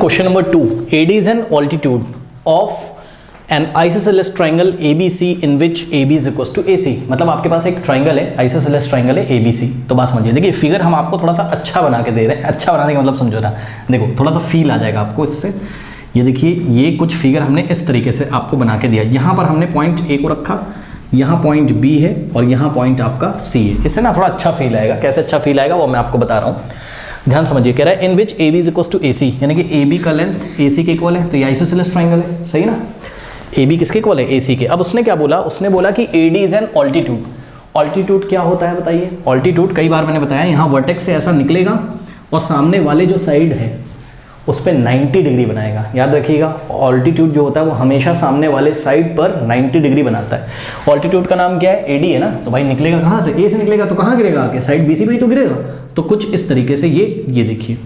Question number 2, AD is an altitude of an isosceles triangle ABC in which AB is equal to AC। मतलब आपके पास एक ट्रायंगल है, आइसोसेलेस ट्रायंगल है ABC। तो बात समझिए, देखिए फिगर हम आपको थोड़ा सा अच्छा बना के दे रहे हैं। अच्छा बनाने का मतलब समझो ना, देखो थोड़ा सा फील आ जाएगा आपको इससे। ये देखिए, ये कुछ फिगर हमने इस तरीके से आपको बना के दिया। यहाँ पर हमने पॉइंट A को रखा, यहाँ पॉइंट B है, और यहाँ पॉइंट आपका C है। इससे ना थोड़ा अच्छा फील आएगा। कैसे अच्छा फील आएगा वो मैं आपको बता रहा हूँ, ध्यान समझिए। कह रहा है in which AB is equal to AC, यानी कि AB का लेंथ AC के इक्वल है, तो ये आइसोसेलेस ट्रायंगल है, सही ना। AB किसके इक्वल है, AC के। अब उसने क्या बोला, उसने बोला कि AD is an altitude. Altitude क्या होता है बताइए। ऑल्टीट्यूड कई बार मैंने बताया, यहाँ वर्टेक्स से ऐसा निकलेगा और सामने वाले जो साइड है उस पर 90 डिग्री बनाएगा। याद रखिएगा, ऑल्टीट्यूड जो होता है वो हमेशा सामने वाले साइड पर 90 डिग्री बनाता है। ऑल्टीट्यूड का नाम क्या है, AD है ना। तो भाई निकलेगा कहाँ से, A से निकलेगा, तो कहाँ गिरेगा आके, साइड BC पे ही तो गिरेगा। तो कुछ इस तरीके से ये देखिए,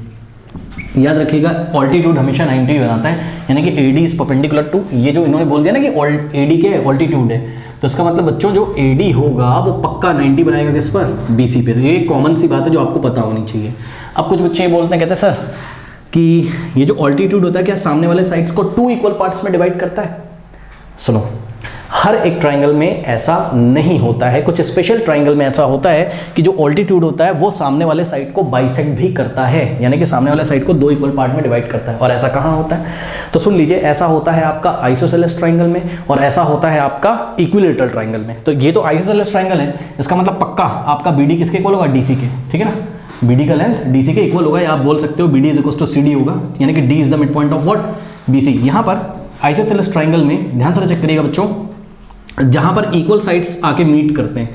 याद रखिएगा ऑल्टीट्यूड हमेशा 90 बनाता है, यानी कि AD इज परपेंडिकुलर टू, ये जो इन्होंने बोल दिया ना कि AD के ऑल्टीट्यूड है, तो इसका मतलब बच्चों जो AD होगा वो पक्का 90 बनाएगा किस पर, BC पे। ये कॉमन सी बात है जो आपको पता होनी चाहिए। अब कुछ बच्चे बोलते हैं, कहते हैं सर कि ये जो ऑल्टीट्यूड होता है क्या सामने वाले साइड्स को 2 इक्वल पार्ट्स में डिवाइड करता है? सुनो, हर एक ट्राइंगल में ऐसा नहीं होता है। कुछ स्पेशल ट्राइंगल में ऐसा होता है कि जो ऑल्टीट्यूड होता है वो सामने वाले साइड को बाइसेक्ट भी करता है, यानी कि सामने वाले साइड को 2 इक्वल पार्ट में डिवाइड करता है। और ऐसा कहाँ होता है? तो सुन लीजिए, ऐसा होता है आपका आइसोसेलेस ट्राइंगल में और ऐसा होता है आपका इक्विलेटरल ट्राइंगल में। तो ये तो आइसोसेलेस ट्राइंगल है, इसका मतलब पक्का आपका BD किसके इक्वल होगा? DC के, ठीक है ना। BD का लेंथ DC के इक्वल होगा, या आप बोल सकते हो BD is equal to CD होगा, यानी कि D is the mid point of what? BC। यहाँ पर आइसोसेलेस ट्राइंगल में ध्यान से चेक करिएगा बच्चों, जहां पर इक्वल साइड्स आके मीट करते हैं,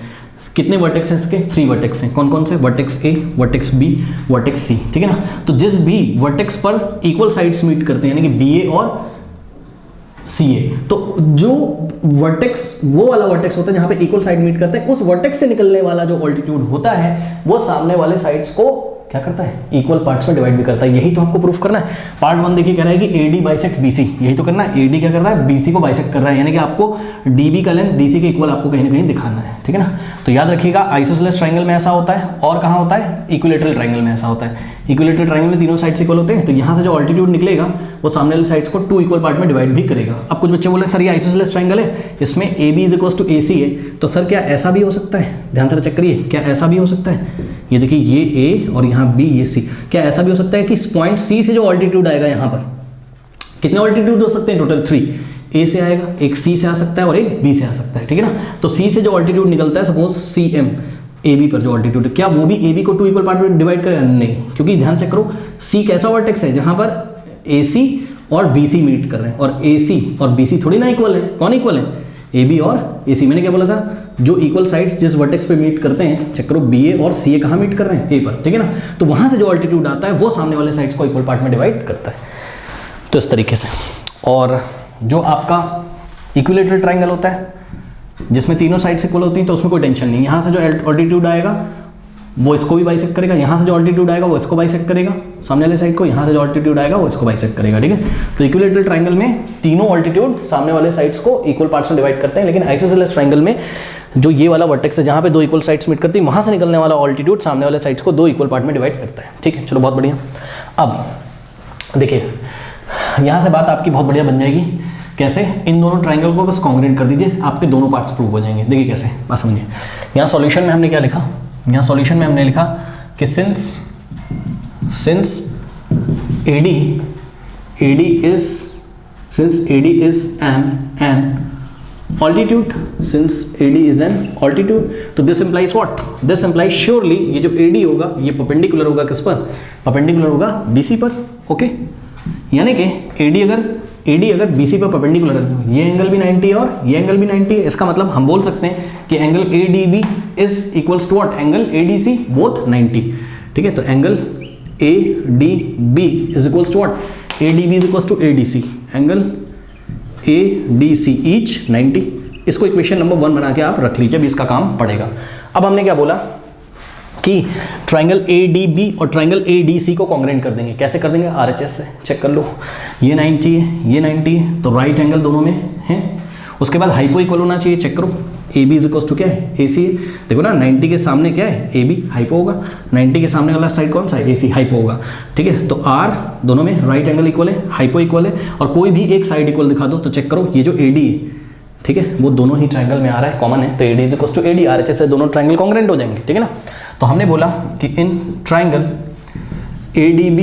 कितने वर्टेक्स हैं इसके? 3 वर्टेक्स हैं। कौन कौन से? Vertex A, vertex B, vertex C, ठीक है ना। तो जिस भी वर्टेक्स पर इक्वल साइड्स मीट करते हैं, यानी कि BA और CA, तो जो वर्टेक्स, वो वाला वर्टेक्स होता है जहां पे इक्वल साइड मीट करते हैं, उस वर्टेक्स से निकलने वाला जो ऑल्टीट्यूड होता है वो सामने वाले साइड्स को क्या करता है? इक्वल पार्ट्स में डिवाइड भी करता है। यही तो आपको प्रूफ करना है। पार्ट 1 देखिए कह रहा है कि AD बाइसेक्ट BC, यही तो करना है। AD क्या कर रहा है? BC को बाइसेक्ट कर रहा है, यानी कि आपको DB का लेंथ DC के इक्वल आपको कहीं ना कहीं दिखाना है, ठीक है ना। तो याद रखिएगा, आइसोसेलेस ट्राइंगल में ऐसा होता है, और कहाँ होता है? इक्विलेटरल ट्राइंगल में ऐसा होता है। इक्विलेटरल ट्राइंगल में तीनों साइड्स इक्वल होते हैं, तो यहाँ से जो ऑल्टीट्यूड निकलेगा वो सामने वाले साइड्स को 2 इक्वल पार्ट में डिवाइड भी करेगा। अब कुछ बच्चे बोले सर ये आइसोसेलेस ट्राइंगल है, इसमें AB is equal to AC है, तो सर क्या ऐसा भी हो सकता है? ध्यान से चेक करिए, क्या ऐसा भी हो सकता है? ये देखिए, ये A और यहाँ B, ये C। क्या ऐसा भी हो सकता है कि पॉइंट C से जो ऑल्टीट्यूड आएगा, यहाँ पर कितने ऑल्टीट्यूड हो सकते हैं? टोटल 3। A से आएगा, एक C से आ सकता है और एक B से आ सकता है, ठीक है ना। तो C से जो ऑल्टीट्यूड निकलता है, सपोज CM, AB पर जो ऑल्टीट्यूड है, क्या वो भी AB को 2 इक्वल पार्ट में डिवाइड करेगा? नहीं, क्योंकि ध्यान से करो, C कैसा वर्टेक्स है जहां पर AC और BC मीट कर रहे हैं, और AC और BC थोड़ी ना इक्वल है। कौन इक्वल है? AB और AC। मैंने क्या बोला था? जो इक्वल साइड्स जिस वर्टेक्स पे मीट करते हैं, चेक करो, BA और CA कहाँ मीट कर रहे हैं? A पर, ठीक है ना। तो वहां से जो ऑल्टीट्यूड आता है वो सामने वाले साइड्स को इक्वल पार्ट में डिवाइड करता है, तो इस तरीके से। और जो आपका इक्विलेटरल ट्राइंगल होता है जिसमें तीनों साइड्स इक्वल होती हैं, तो उसमें कोई टेंशन नहीं। यहाँ से जो ऑल्टीट्यूड आएगा वो इसको भी बाइसेक्ट करेगा, यहाँ से जो ऑल्टीट्यूड आएगा वो इसको बाइसेक्ट करेगा सामने वाले साइड को, यहाँ से जो ऑल्टीट्यूड आएगा वो इसको बाइसेक्ट करेगा, ठीक है। तो इक्विलेटरल ट्राइंगल में तीनों ऑल्टीट्यूड सामने वाले साइड्स को इक्वल पार्ट्स में डिवाइड करते हैं, लेकिन आइसोसेलेस ट्राइंगल में जो ये वाला वर्टेक्स है जहाँ पे 2 इक्वल साइड्स मीट करती है, वहाँ से निकलने वाला ऑल्टीट्यूड सामने वाले साइड्स को 2 इक्वल पार्ट में डिवाइड करता है, ठीक है। चलो बहुत बढ़िया। अब देखिए, यहाँ से बात आपकी बहुत बढ़िया बन जाएगी। कैसे? इन दोनों ट्राइंगल को बस कॉन्ग्रुएंट कर दीजिए, आपके दोनों पार्ट्स प्रूव हो जाएंगे। देखिए कैसे, बात समझिए। यहाँ सॉल्यूशन में हमने क्या लिखा? यहाँ सॉल्यूशन में हमने लिखा कि since AD is an altitude, since AD is an altitude, तो this implies what? This implies surely ये जो AD होगा ये परपेंडिकुलर होगा किस पर? परपेंडिकुलर होगा BC पर, ओके। यानी कि AD अगर BC पर परपेंडिकुलर है, ये एंगल भी 90 है और ये एंगल भी 90 है, इसका मतलब हम बोल सकते हैं कि angle ADB is equals to what? Angle ADC, both 90, ठीक है। तो angle ADB is equals to what? ADB is equals to ADC, angle ADC each 90। इसको इक्वेशन नंबर 1 बना के आप रख लीजिए, अभी इसका काम पड़ेगा। अब हमने क्या बोला कि ट्राइंगल ADB और ट्राइंगल ADC को कॉन्ग्रुएंट कर देंगे। कैसे कर देंगे? RHS से चेक कर लो, ये 90 है, ये 90 है, तो राइट एंगल दोनों में है। उसके बाद हाइपो इक्वल होना चाहिए, चेक करो, AB इज इक्वल टू क्या है? AC है। देखो ना, 90 के सामने क्या है? AB, हाइपो होगा। 90 के सामने वाला साइड कौन सा है? AC, हाइपो होगा, ठीक है। तो R दोनों में राइट एंगल इक्वल है, हाइपो इक्वल है, और कोई भी एक साइड इक्वल दिखा दो तो चेक करो, ये जो AD है, ठीक है, वो दोनों ही ट्राइंगल में आ रहा है, कॉमन है, तो AD is equal to AD, RHS से दोनों ट्राइंगल कॉन्ग्रुएंट हो जाएंगे, ठीक है ना। तो हमने बोला कि in triangle ADB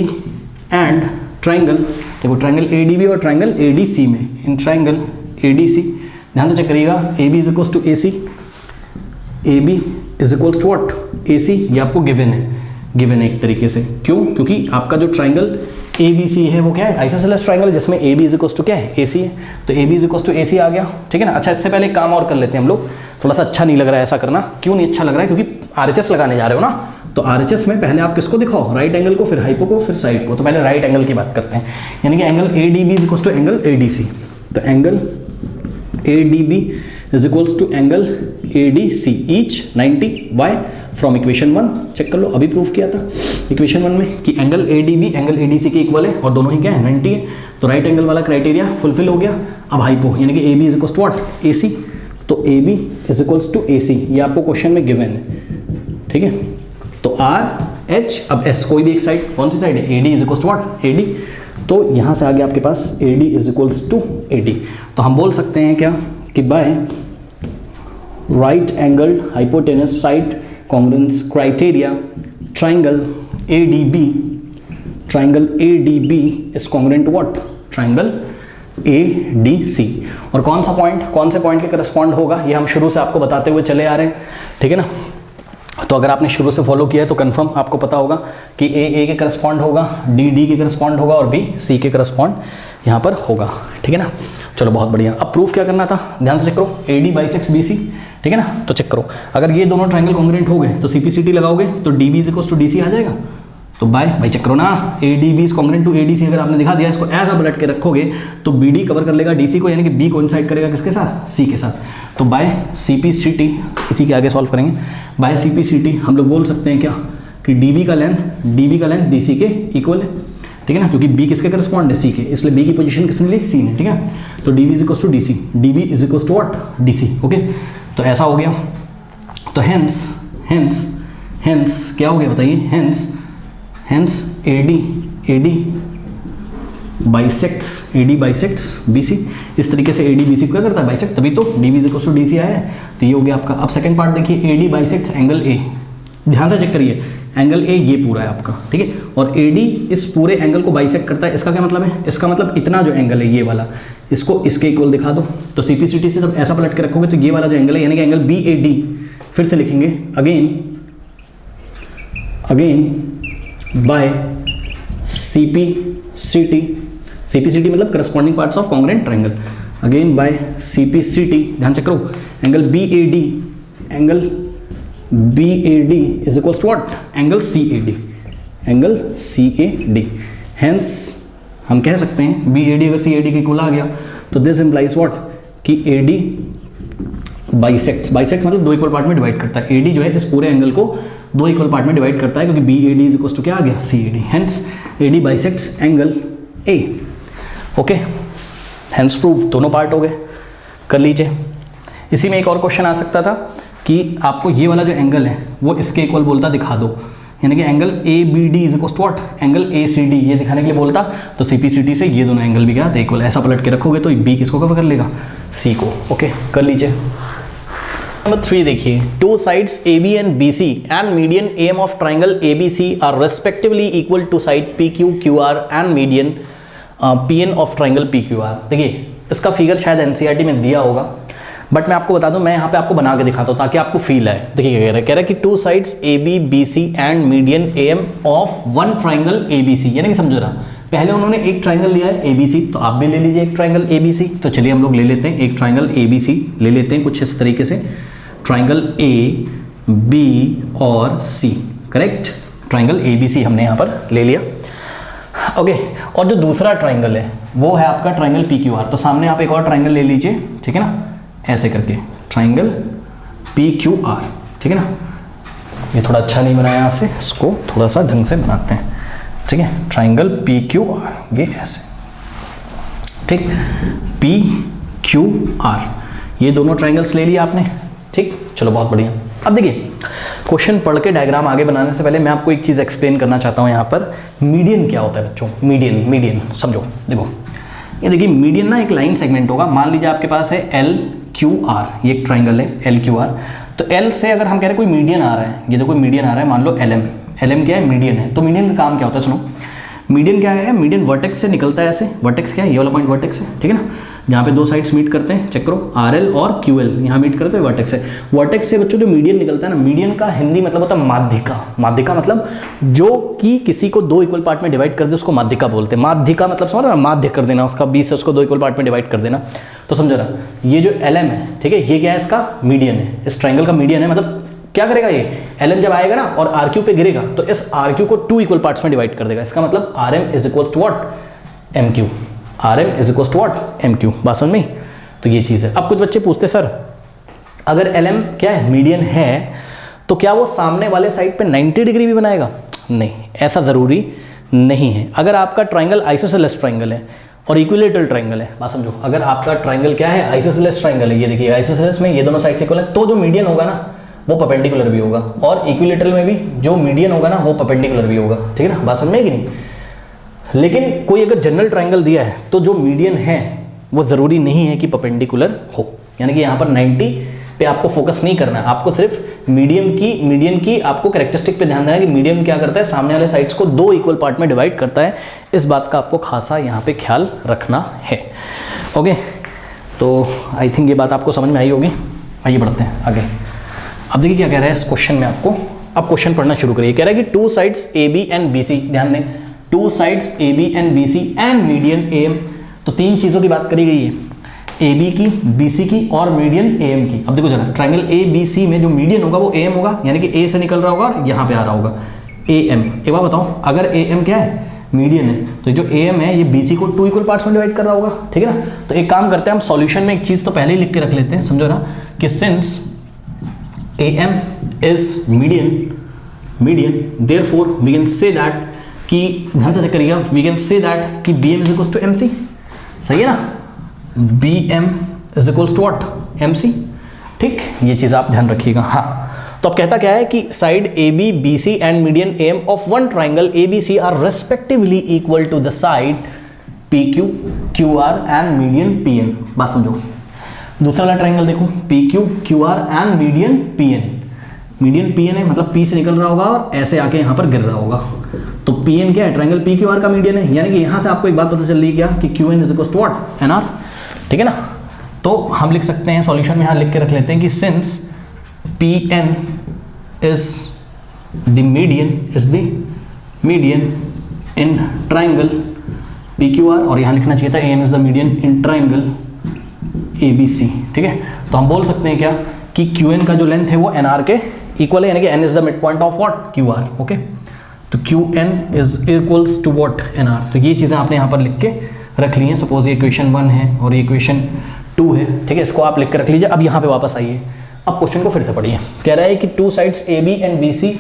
and triangle, देखो ट्राइंगल ADB और ट्राइंगल ADC में, इन ट्राइंगल ADC ध्यान से चेक करिएगा, AB is equal to AC, AB is equal to what? AC, ये आपको गिवन है एक तरीके से। क्यों? क्योंकि आपका जो ट्राइंगल ABC है वो क्या है? आइसोसेलेस ट्राइंगल, जिसमें AB इज इक्वल टू क्या है? AC है, तो AB is equal to AC आ गया, ठीक है ना। अच्छा, इससे पहले एक काम और कर लेते हैं हम लोग, थोड़ा सा अच्छा नहीं लग रहा है ऐसा करना। क्यों नहीं अच्छा लग रहा है? क्योंकि RHS लगाने जा रहे हो ना, तो RHS में पहले आप किसको दिखाओ? राइट एंगल को, फिर हाइपो को, फिर साइड को। तो पहले राइट एंगल की बात करते हैं, यानी कि angle ADB is equal to angle ADC, तो angle ADB is equals to angle ADC each 90 by from equation 1 check कर लो, अभी प्रूफ किया था इक्वेशन 1 में कि एंगल ADB एंगल ADC के इक्वल है और दोनों ही क्या है? 90 है। तो राइट एंगल वाला क्राइटेरिया फुलफिल हो गया। अब हाइपो यानी कि AB is equal to what? AC, तो A B is equals to A C, ये आपको क्वेश्चन में गिवन है, ठीक है। तो आर एच, अब एस कोई भी एक साइड, कौन सी साइड है, A D is equals to what, A D. तो यहाँ से आगे आपके पास A D is equals to A D. तो हम बोल सकते हैं क्या कि by right angled hypotenuse side congruence criteria triangle ADB, triangle ADB is congruent to what, triangle ADC। और कौन सा पॉइंट, कौन से पॉइंट के करस्पॉन्ड होगा, ये हम शुरू से आपको बताते हुए चले आ रहे हैं, ठीक है ना। तो अगर आपने शुरू से फॉलो किया है तो कंफर्म आपको पता होगा कि ए के करस्पॉन्ड होगा, डी के करस्पॉन्ड होगा और बी सी के करस्पॉन्ड यहाँ पर होगा, ठीक है ना। चलो बहुत बढ़िया। अब प्रूफ क्या करना था, ध्यान से चेक करो, AD बाइसेक्ट्स BC, ठीक है ना। तो चेक करो, अगर ये दोनों ट्रायंगल कॉन्ग्रुएंट हो गए तो CPCT लगाओगे तो DB is equals to DC आ जाएगा। तो भाई चेक करो ना, ADB is congruent to ADC, अगर आपने दिखा दिया इसको एज अ ब्लड के रखोगे तो BD कवर कर लेगा DC को, यानी कि B कोइंसाइड करेगा किसके साथ, C के साथ। तो बाय CPCT, इसी के आगे सॉल्व करेंगे, बाय CPCT हम लोग बोल सकते हैं क्या कि DB का लेंथ DC के इक्वल है, ठीक है ना, क्योंकि B किसके करस्पॉन्ड है, C के, इसलिए B की पोजीशन किसने ली, C ने, ठीक है। तो DB is equals to DC, DB is equals to what, DC, okay. तो ऐसा हो गया। तो हेंस क्या हो गया बताइए, हेंस AD बाइसेक्ट्स BC, इस तरीके से AD BC को क्या करता है, बाइसेक्ट, तभी तो DB is equals to DC आया है। तो ये हो गया आपका। अब सेकंड पार्ट देखिए, AD बाइसेक्ट्स एंगल A, ध्यान से चेक करिए, एंगल A ये पूरा है आपका, ठीक है, और AD इस पूरे एंगल को बाइसेक्ट करता है। इसका क्या मतलब है, इसका मतलब इतना जो एंगल है ये वाला, इसको इसके इक्वल दिखा दो। तो CPCT से जब ऐसा पलट के रखोगे तो ये वाला जो एंगल है, यानी कि एंगल BAD, फिर से लिखेंगे अगेन बाय CPCT मतलब corresponding parts of congruent triangle, again by CPCT, ध्यान चेक करो, angle BAD is equals to what, angle CAD। Hence हम कह सकते हैं BAD अगर CAD के इक्वल आ गया तो दिस इंप्लाइज व्हाट कि AD बाइसेक्ट्स मतलब दो इक्वल पार्ट में डिवाइड करता है। AD जो है इस पूरे एंगल को दो इक्वल पार्ट में डिवाइड करता है, क्योंकि BAD इज इक्वल्स टू क्या आ गया, CAD। Hence AD bisects angle A, okay. Hence prove, दोनों पार्ट हो गए, कर लीजिए। इसी में एक और क्वेश्चन आ सकता था कि आपको ये वाला जो एंगल है वो इसके इक्वल बोलता, दिखा दो, यानी कि angle ABD is equal to what, angle ACD, ये दिखाने के लिए बोलता। तो CPCT से ये दोनों एंगल भी क्या थे, इक्वल। ऐसा पलट के रखोगे तो B किसको कवर कर लेगा, C को, ओके, कर लीजिए। नंबर 3 देखिए, two sides AB and BC and median AM of triangle ABC are respectively equal to side PQ QR and median PN of triangle PQR। देखिए इसका फिगर शायद NCERT में दिया होगा, बट मैं आपको बता दूं, मैं यहाँ पे आपको बना के दिखाता हूँ ताकि आपको फील आए। देखिए क्या कह रहा है कि to sides AB BC and median AM of one triangle ABC, यानी कि समझो रहा, पहले उन्होंने एक ट्राइंगल लिया है ABC, तो आप भी ले लीजिए एक ट्राइंगल ABC। तो चलिए हम लोग ले लेते हैं एक ट्राइंगल ABC, ले लेते हैं कुछ इस तरीके से, ट्राइंगल A B और C, करेक्ट, ट्राइंगल ABC हमने यहाँ पर ले लिया, ओके। और जो दूसरा ट्राइंगल है वो है आपका ट्राइंगल PQR। तो सामने आप एक और ट्राइंगल ले लीजिए, ठीक है ना, ऐसे करके ट्राइंगल PQR, ठीक है ना। ये थोड़ा अच्छा नहीं बनाया यहाँ से, इसको थोड़ा सा ढंग से बनाते हैं, ठीक है। ट्राइंगल PQR, ये ऐसे, ठीक, PQR, ये दोनों ट्राइंगल्स ले लिया आपने, ठीक। चलो बहुत बढ़िया। अब देखिए क्वेश्चन पढ़ के डायग्राम आगे बनाने से पहले मैं आपको एक चीज़ एक्सप्लेन करना चाहता हूँ। यहाँ पर मीडियन क्या होता है बच्चों, मीडियन समझो। देखो ये देखिए, मीडियन ना एक लाइन सेगमेंट होगा। मान लीजिए आपके पास है LQR, ये एक ट्राइंगल है LQR। तो L से अगर हम कह रहे हैं कोई मीडियन आ रहा है, ये तो कोई मीडियन आ रहा है, मान लो LM क्या है, मीडियन है। तो मीडियन का काम क्या होता है, सुनो, मीडियन क्या है, मीडियन वर्टेक्स से निकलता है ऐसे, वर्टेक्स क्या है, ये वाला पॉइंट वर्टेक्स है, ठीक है ना, जहाँ पे दो साइड्स मीट करते हैं, चेक करो, RL और QL यहाँ मीट करते हैं, वर्टेक्स है। वर्टेक्स से बच्चों जो मीडियन निकलता है ना, मीडियन का हिंदी मतलब होता है माध्यिका। माध्यिका मतलब जो कि किसी को दो इक्वल पार्ट में डिवाइड कर दे उसको माध्यिका बोलते हैं। माध्यिका मतलब समझ रहा, माध्य कर देना उसका, बीच से उसको दो इक्वल पार्ट में डिवाइड कर देना। तो समझ रहा, ये जो LM है, ठीक है, ये क्या है, इसका मीडियन है, इस ट्राइंगल का मीडियन है। मतलब क्या करेगा ये, LM जब आएगा ना और RQ पे गिरेगा तो इस RQ को टू इक्वल पार्ट्स में डिवाइड कर देगा। इसका मतलब RM is equals to what, MQ, RM is equals to what, MQ। बात समझ में? तो ये चीज़ है। अब कुछ बच्चे पूछते सर अगर LM क्या है, मीडियन है, तो क्या वो सामने वाले साइड पे 90 डिग्री भी बनाएगा? नहीं, ऐसा ज़रूरी नहीं है। अगर आपका ट्राइंगल आइसोसेलेस ट्राइंगल है और इक्विलेटरल ट्रायंगल है, बात समझो। अगर आपका ट्रायंगल क्या है, आइसोसेलेस ट्रायंगल है, ये देखिए आइसोसेलेस में ये दोनों साइड इक्वल है, तो जो मीडियन होगा ना वो परपेंडिकुलर भी होगा, और इक्विलेटरल में भी जो मीडियन होगा ना वो परपेंडिकुलर भी होगा, ठीक है ना, बात समझ में है कि नहीं। लेकिन कोई अगर जनरल ट्रायंगल दिया है तो जो मीडियन है वो ज़रूरी नहीं है कि परपेंडिकुलर हो, यानी कि यहाँ पर 90 पे आपको फोकस नहीं करना है, आपको सिर्फ मीडियन की आपको कैरेक्टरिस्टिक पे ध्यान देना है कि मीडियन क्या करता है, सामने वाले साइड्स को 2 इक्वल पार्ट में डिवाइड करता है, इस बात का आपको खासा यहाँ पे ख्याल रखना है। ओके, तो आई थिंक ये बात आपको समझ में आई होगी। आइए बढ़ते हैं आगे। अब देखिए क्या कह रहा है इस क्वेश्चन में आपको, अब क्वेश्चन पढ़ना शुरू करिए। कह रहा है कि 2 साइड्स AB एंड BC, ध्यान दें 2 sides AB and BC and median AM, तो 3 चीज़ों की बात करी गई है, AB की, BC की और मीडियन AM की। अब देखो जरा, ट्रायंगल ABC में जो मीडियन होगा वो AM होगा, यानी कि A से निकल रहा होगा और यहाँ पे आ रहा होगा AM। एक बार बताओ, अगर AM क्या है, मीडियन है, तो जो AM है ये BC को 2 इक्वल पार्ट्स में डिवाइड कर रहा होगा, ठीक है ना। तो एक काम करते हैं हम सॉल्यूशन में एक चीज़ तो पहले ही लिख के रख लेते हैं, समझो ना, कि since AM is median therefore we can say that कि, ध्यान से चेक करिएगा, वी कैन से दैट कि BM is equals to MC, सही है ना, BM is equals to what, MC, ठीक, ये चीज़ आप ध्यान रखिएगा। हाँ, तो अब कहता क्या है कि side AB, BC and median AM of one triangle ABC are respectively equal to the side PQ, QR and median PN। बात समझो, दूसरा वाला ट्राइंगल देखो, PQ, QR and median PN। Median PN है मतलब P से निकल रहा होगा और ऐसे आके यहाँ पर गिर रहा होगा, तो PN क्या है, ट्राइंगल PQR का मीडियन है, यानी कि यहाँ से आपको एक बात पता चल रही है क्या, कि QN is equals to what, NR, ठीक है ना। तो हम लिख सकते हैं सॉल्यूशन में, यहाँ लिख के रख लेते हैं कि since PN is the median in triangle PQR, और यहाँ लिखना चाहिए था AM is the median in triangle ABC, ठीक है। तो हम बोल सकते हैं क्या कि QN का जो लेंथ है वो NR के इक्वल है, यानी कि N is the mid point of what, QR, okay. तो QN is equals to what, NR। तो ये चीज़ें आपने यहाँ पर लिख के रख ली हैं। सपोज ये इक्वेशन 1 है और ये इक्वेशन 2 है, ठीक है, इसको आप लिख के रख लीजिए। अब यहाँ पे वापस आइए, अब क्वेश्चन को फिर से पढ़िए। कह रहा है कि 2 sides AB and BC,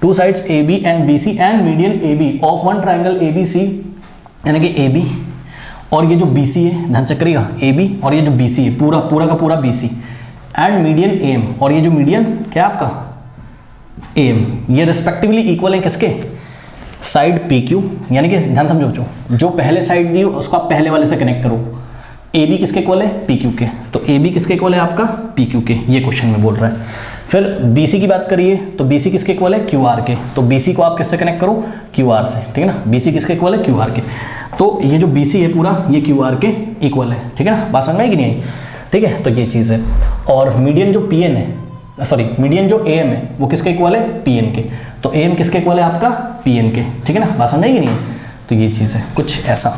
2 sides AB and BC and median AB of one triangle ABC, यानी कि AB और ये जो BC है, ध्यान से करिएगा, AB और ये जो BC है, पूरा का पूरा BC एंड मीडियन AM, और ये जो मीडियन क्या आपका AM, ये रिस्पेक्टिवली इक्वल है किसके, साइड PQ, यानी कि ध्यान समझो, जो पहले साइड दी उसको आप पहले वाले से कनेक्ट करो। AB किसके इक्वल है, PQ के, तो AB किसके इक्वल है आपका, PQ के, ये क्वेश्चन में बोल रहा है। फिर BC की बात करिए तो BC किसके इक्वल है, QR के, तो BC को आप किससे कनेक्ट करो, QR से, ठीक है ना। BC किसके इक्वल है, QR के, तो ये जो BC है पूरा ये QR के इक्वल है, ठीक है ना, बात समझ में आई कि नहीं आई, ठीक है। तो ये चीज़ है, और मीडियन जो PN है, सॉरी मीडियन जो AM है वो किसके इक्वल है, PN के, तो AM किसके इक्वल है आपका, PN के, ठीक है ना, बात समझ आई कि नहीं। तो ये चीज़ है कुछ ऐसा,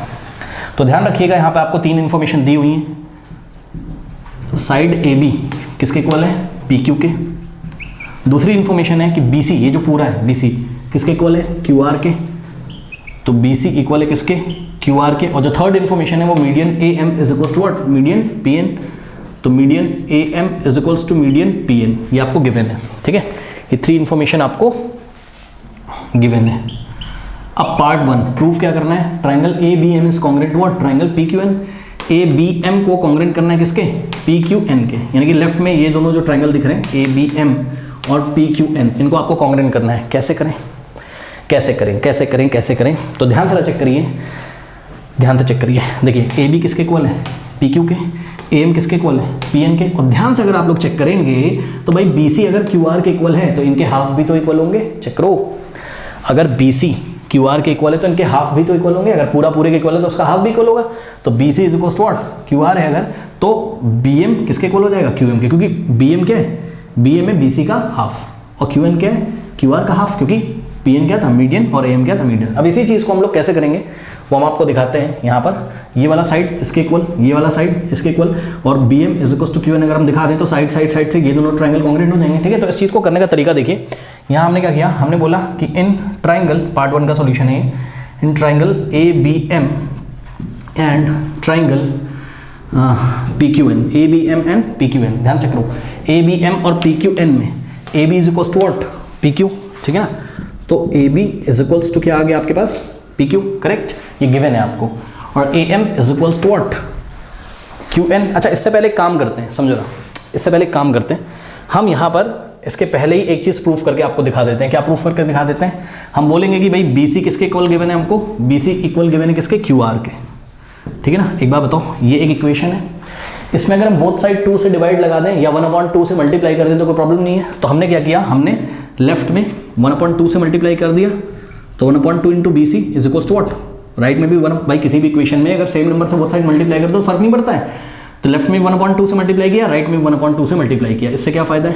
तो ध्यान रखिएगा यहाँ पे आपको 3 इन्फॉर्मेशन दी हुई है। साइड AB किसके इक्वल है, PQ के। दूसरी इन्फॉर्मेशन है कि BC, ये जो पूरा है BC किसके इक्वल है, QR के, तो BC इक्वल है किसके, QR के। और जो थर्ड इन्फॉर्मेशन है वो median AM is equals to what, median PN, तो median AM is equals to median PN, ये आपको गिवन है, ठीक है। ये 3 इन्फॉर्मेशन आपको गिवन है। अब पार्ट 1 प्रूफ क्या करना है, triangle ABM is congruent to what, triangle PQN। ABM को कॉन्ग्रुएंट करना है किसके, PQN के, यानी कि लेफ्ट में ये दोनों जो ट्राइंगल दिख रहे हैं ABM और PQN, इनको आपको कॉन्ग्रुएंट करना है। कैसे करें, तो ध्यान से चेक करिए, देखिए AB किसके इक्वल है, PQ के, AM किसके इक्वल है, PN के, और ध्यान से अगर आप लोग चेक करेंगे तो भाई BC अगर QR के इक्वल है तो इनके हाफ भी तो इक्वल होंगे, चेक करो, अगर BC QR के इक्वल है तो इनके हाफ भी तो इक्वल होंगे, अगर पूरे के इक्वल है तो उसका हाफ भी इक्वल होगा। तो BC is equal to what, QR है अगर, तो BM किसके इक्वल हो जाएगा, QM के, क्योंकि BM क्या है, BM है BC का हाफ, और QN क्या है, QR का हाफ, क्योंकि PN क्या था, मीडियन, और AM क्या था, मीडियन। अब इसी चीज़ को हम लोग कैसे करेंगे वो हम आपको दिखाते हैं। यहाँ पर ये वाला साइड इसके इक्वल, ये वाला साइड इसके इक्वल, और BM is equal to QN अगर हम दिखा दें तो साइड से ये दोनों ट्राइंगल कॉन्ग्रुएंट हो जाएंगे, ठीक है। तो इस चीज़ को करने का तरीका देखिए, यहाँ हमने क्या किया, हमने बोला कि इन ट्राइंगल, पार्ट 1 का सॉल्यूशन है, in triangle ABM and triangle PQN, ABM and PQN, ध्यान चेक करो, ABM और PQN में AB is equal to what, PQ, ठीक है ना। तो AB इज इक्वल्स टू क्या आ गया आपके पास, PQ, करेक्ट, ये गिवन है आपको। और A M is equals to what, Q N. अच्छा इससे पहले एक काम करते हैं, समझो ना, इससे पहले एक काम करते हैं, हम यहाँ पर इसके पहले ही एक चीज़ प्रूफ करके आपको दिखा देते हैं। क्या प्रूफ करके दिखा देते हैं? हम बोलेंगे कि भाई बी सी किसके इक्वल गिवन है हमको, बी सी इक्वल गिवन है किसके, क्यू आर के, ठीक है ना। एक बात बताओ, ये एक इक्वेशन है, इसमें अगर हम बोथ साइड 2 से डिवाइड लगा दें या 1/2 से मल्टीप्लाई कर दें तो कोई प्रॉब्लम नहीं है। तो हमने क्या किया, हमने लेफ्ट में 1/2 से मल्टीप्लाई कर दिया, तो 1/2 into B C is equal to what, right में भी 1, भाई किसी भी इक्वेशन में अगर सेम नंबर से बोथ साइड मल्टीप्लाई कर दो फर्क नहीं पड़ता है। तो लेफ्ट में 1/2 से मल्टीप्लाई किया, राइट में 1/2 से मल्टीप्लाई किया। इससे क्या फायदा है,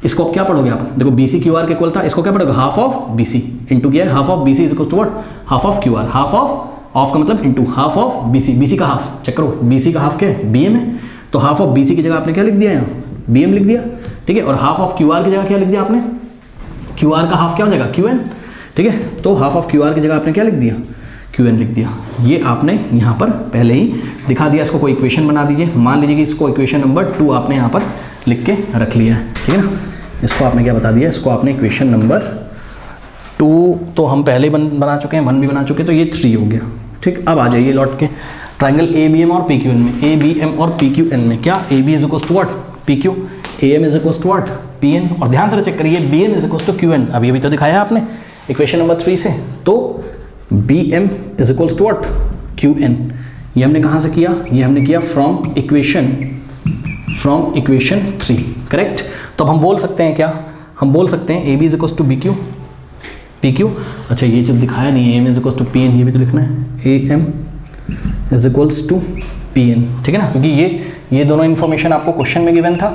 इसको क्या पढ़ोगे आप, देखो बी सी क्यू आर के इक्वल था, इसको क्या पढ़ोगे, half of B C into किया है, half of B C is equal to what, half of Q R, half of का मतलब into half of B C का हाफ, चेक करो बी सी का हाफ क्या है, बी एम है, तो हाफ ऑफ बी सी की जगह आपने क्या लिख दिया यहाँ, बी एम लिख दिया, ठीक है। और हाफ ऑफ क्यू आर की जगह क्या लिख दिया आपने, क्यू आर का हाफ क्या हो जाएगा, क्यू एन, ठीक है। तो हाफ ऑफ क्यू आर की जगह आपने क्या लिख दिया, क्यू एन लिख दिया। ये आपने यहाँ पर पहले ही दिखा दिया। इसको कोई इक्वेशन बना दीजिए, मान लीजिए कि इसको इक्वेशन नंबर 2 आपने यहाँ पर लिख के रख लिया है, ठीक है ना। इसको आपने क्या बता दिया, इसको आपने इक्वेशन नंबर 2 तो हम पहले बना चुके हैं, 1 भी बना चुके हैं, तो ये 3 हो गया, ठीक। अब आ जाइए लौट के ट्राइंगल ए बी एम और पी क्यू एन में, ए बी एम और पी क्यू एन में क्या, A B is equal to what, P Q, A M is equal to what, P N. और ध्यान से चेक करिए, B M is equal to Q N, अभी तो दिखाया आपने इक्वेशन नंबर 3 से। तो B M is equal to what, Q N. ये हमने कहाँ से किया, ये हमने किया फ्रॉम इक्वेशन 3, करेक्ट। तो अब हम बोल सकते हैं क्या, हम बोल सकते हैं A B is equal to B Q, P Q. अच्छा ये जो दिखाया नहीं है, M is equal to P N, ये भी तो लिखना है, A M is equals to P N, ठीक है ना, क्योंकि ये दोनों इन्फॉर्मेशन आपको क्वेश्चन में गिवन था।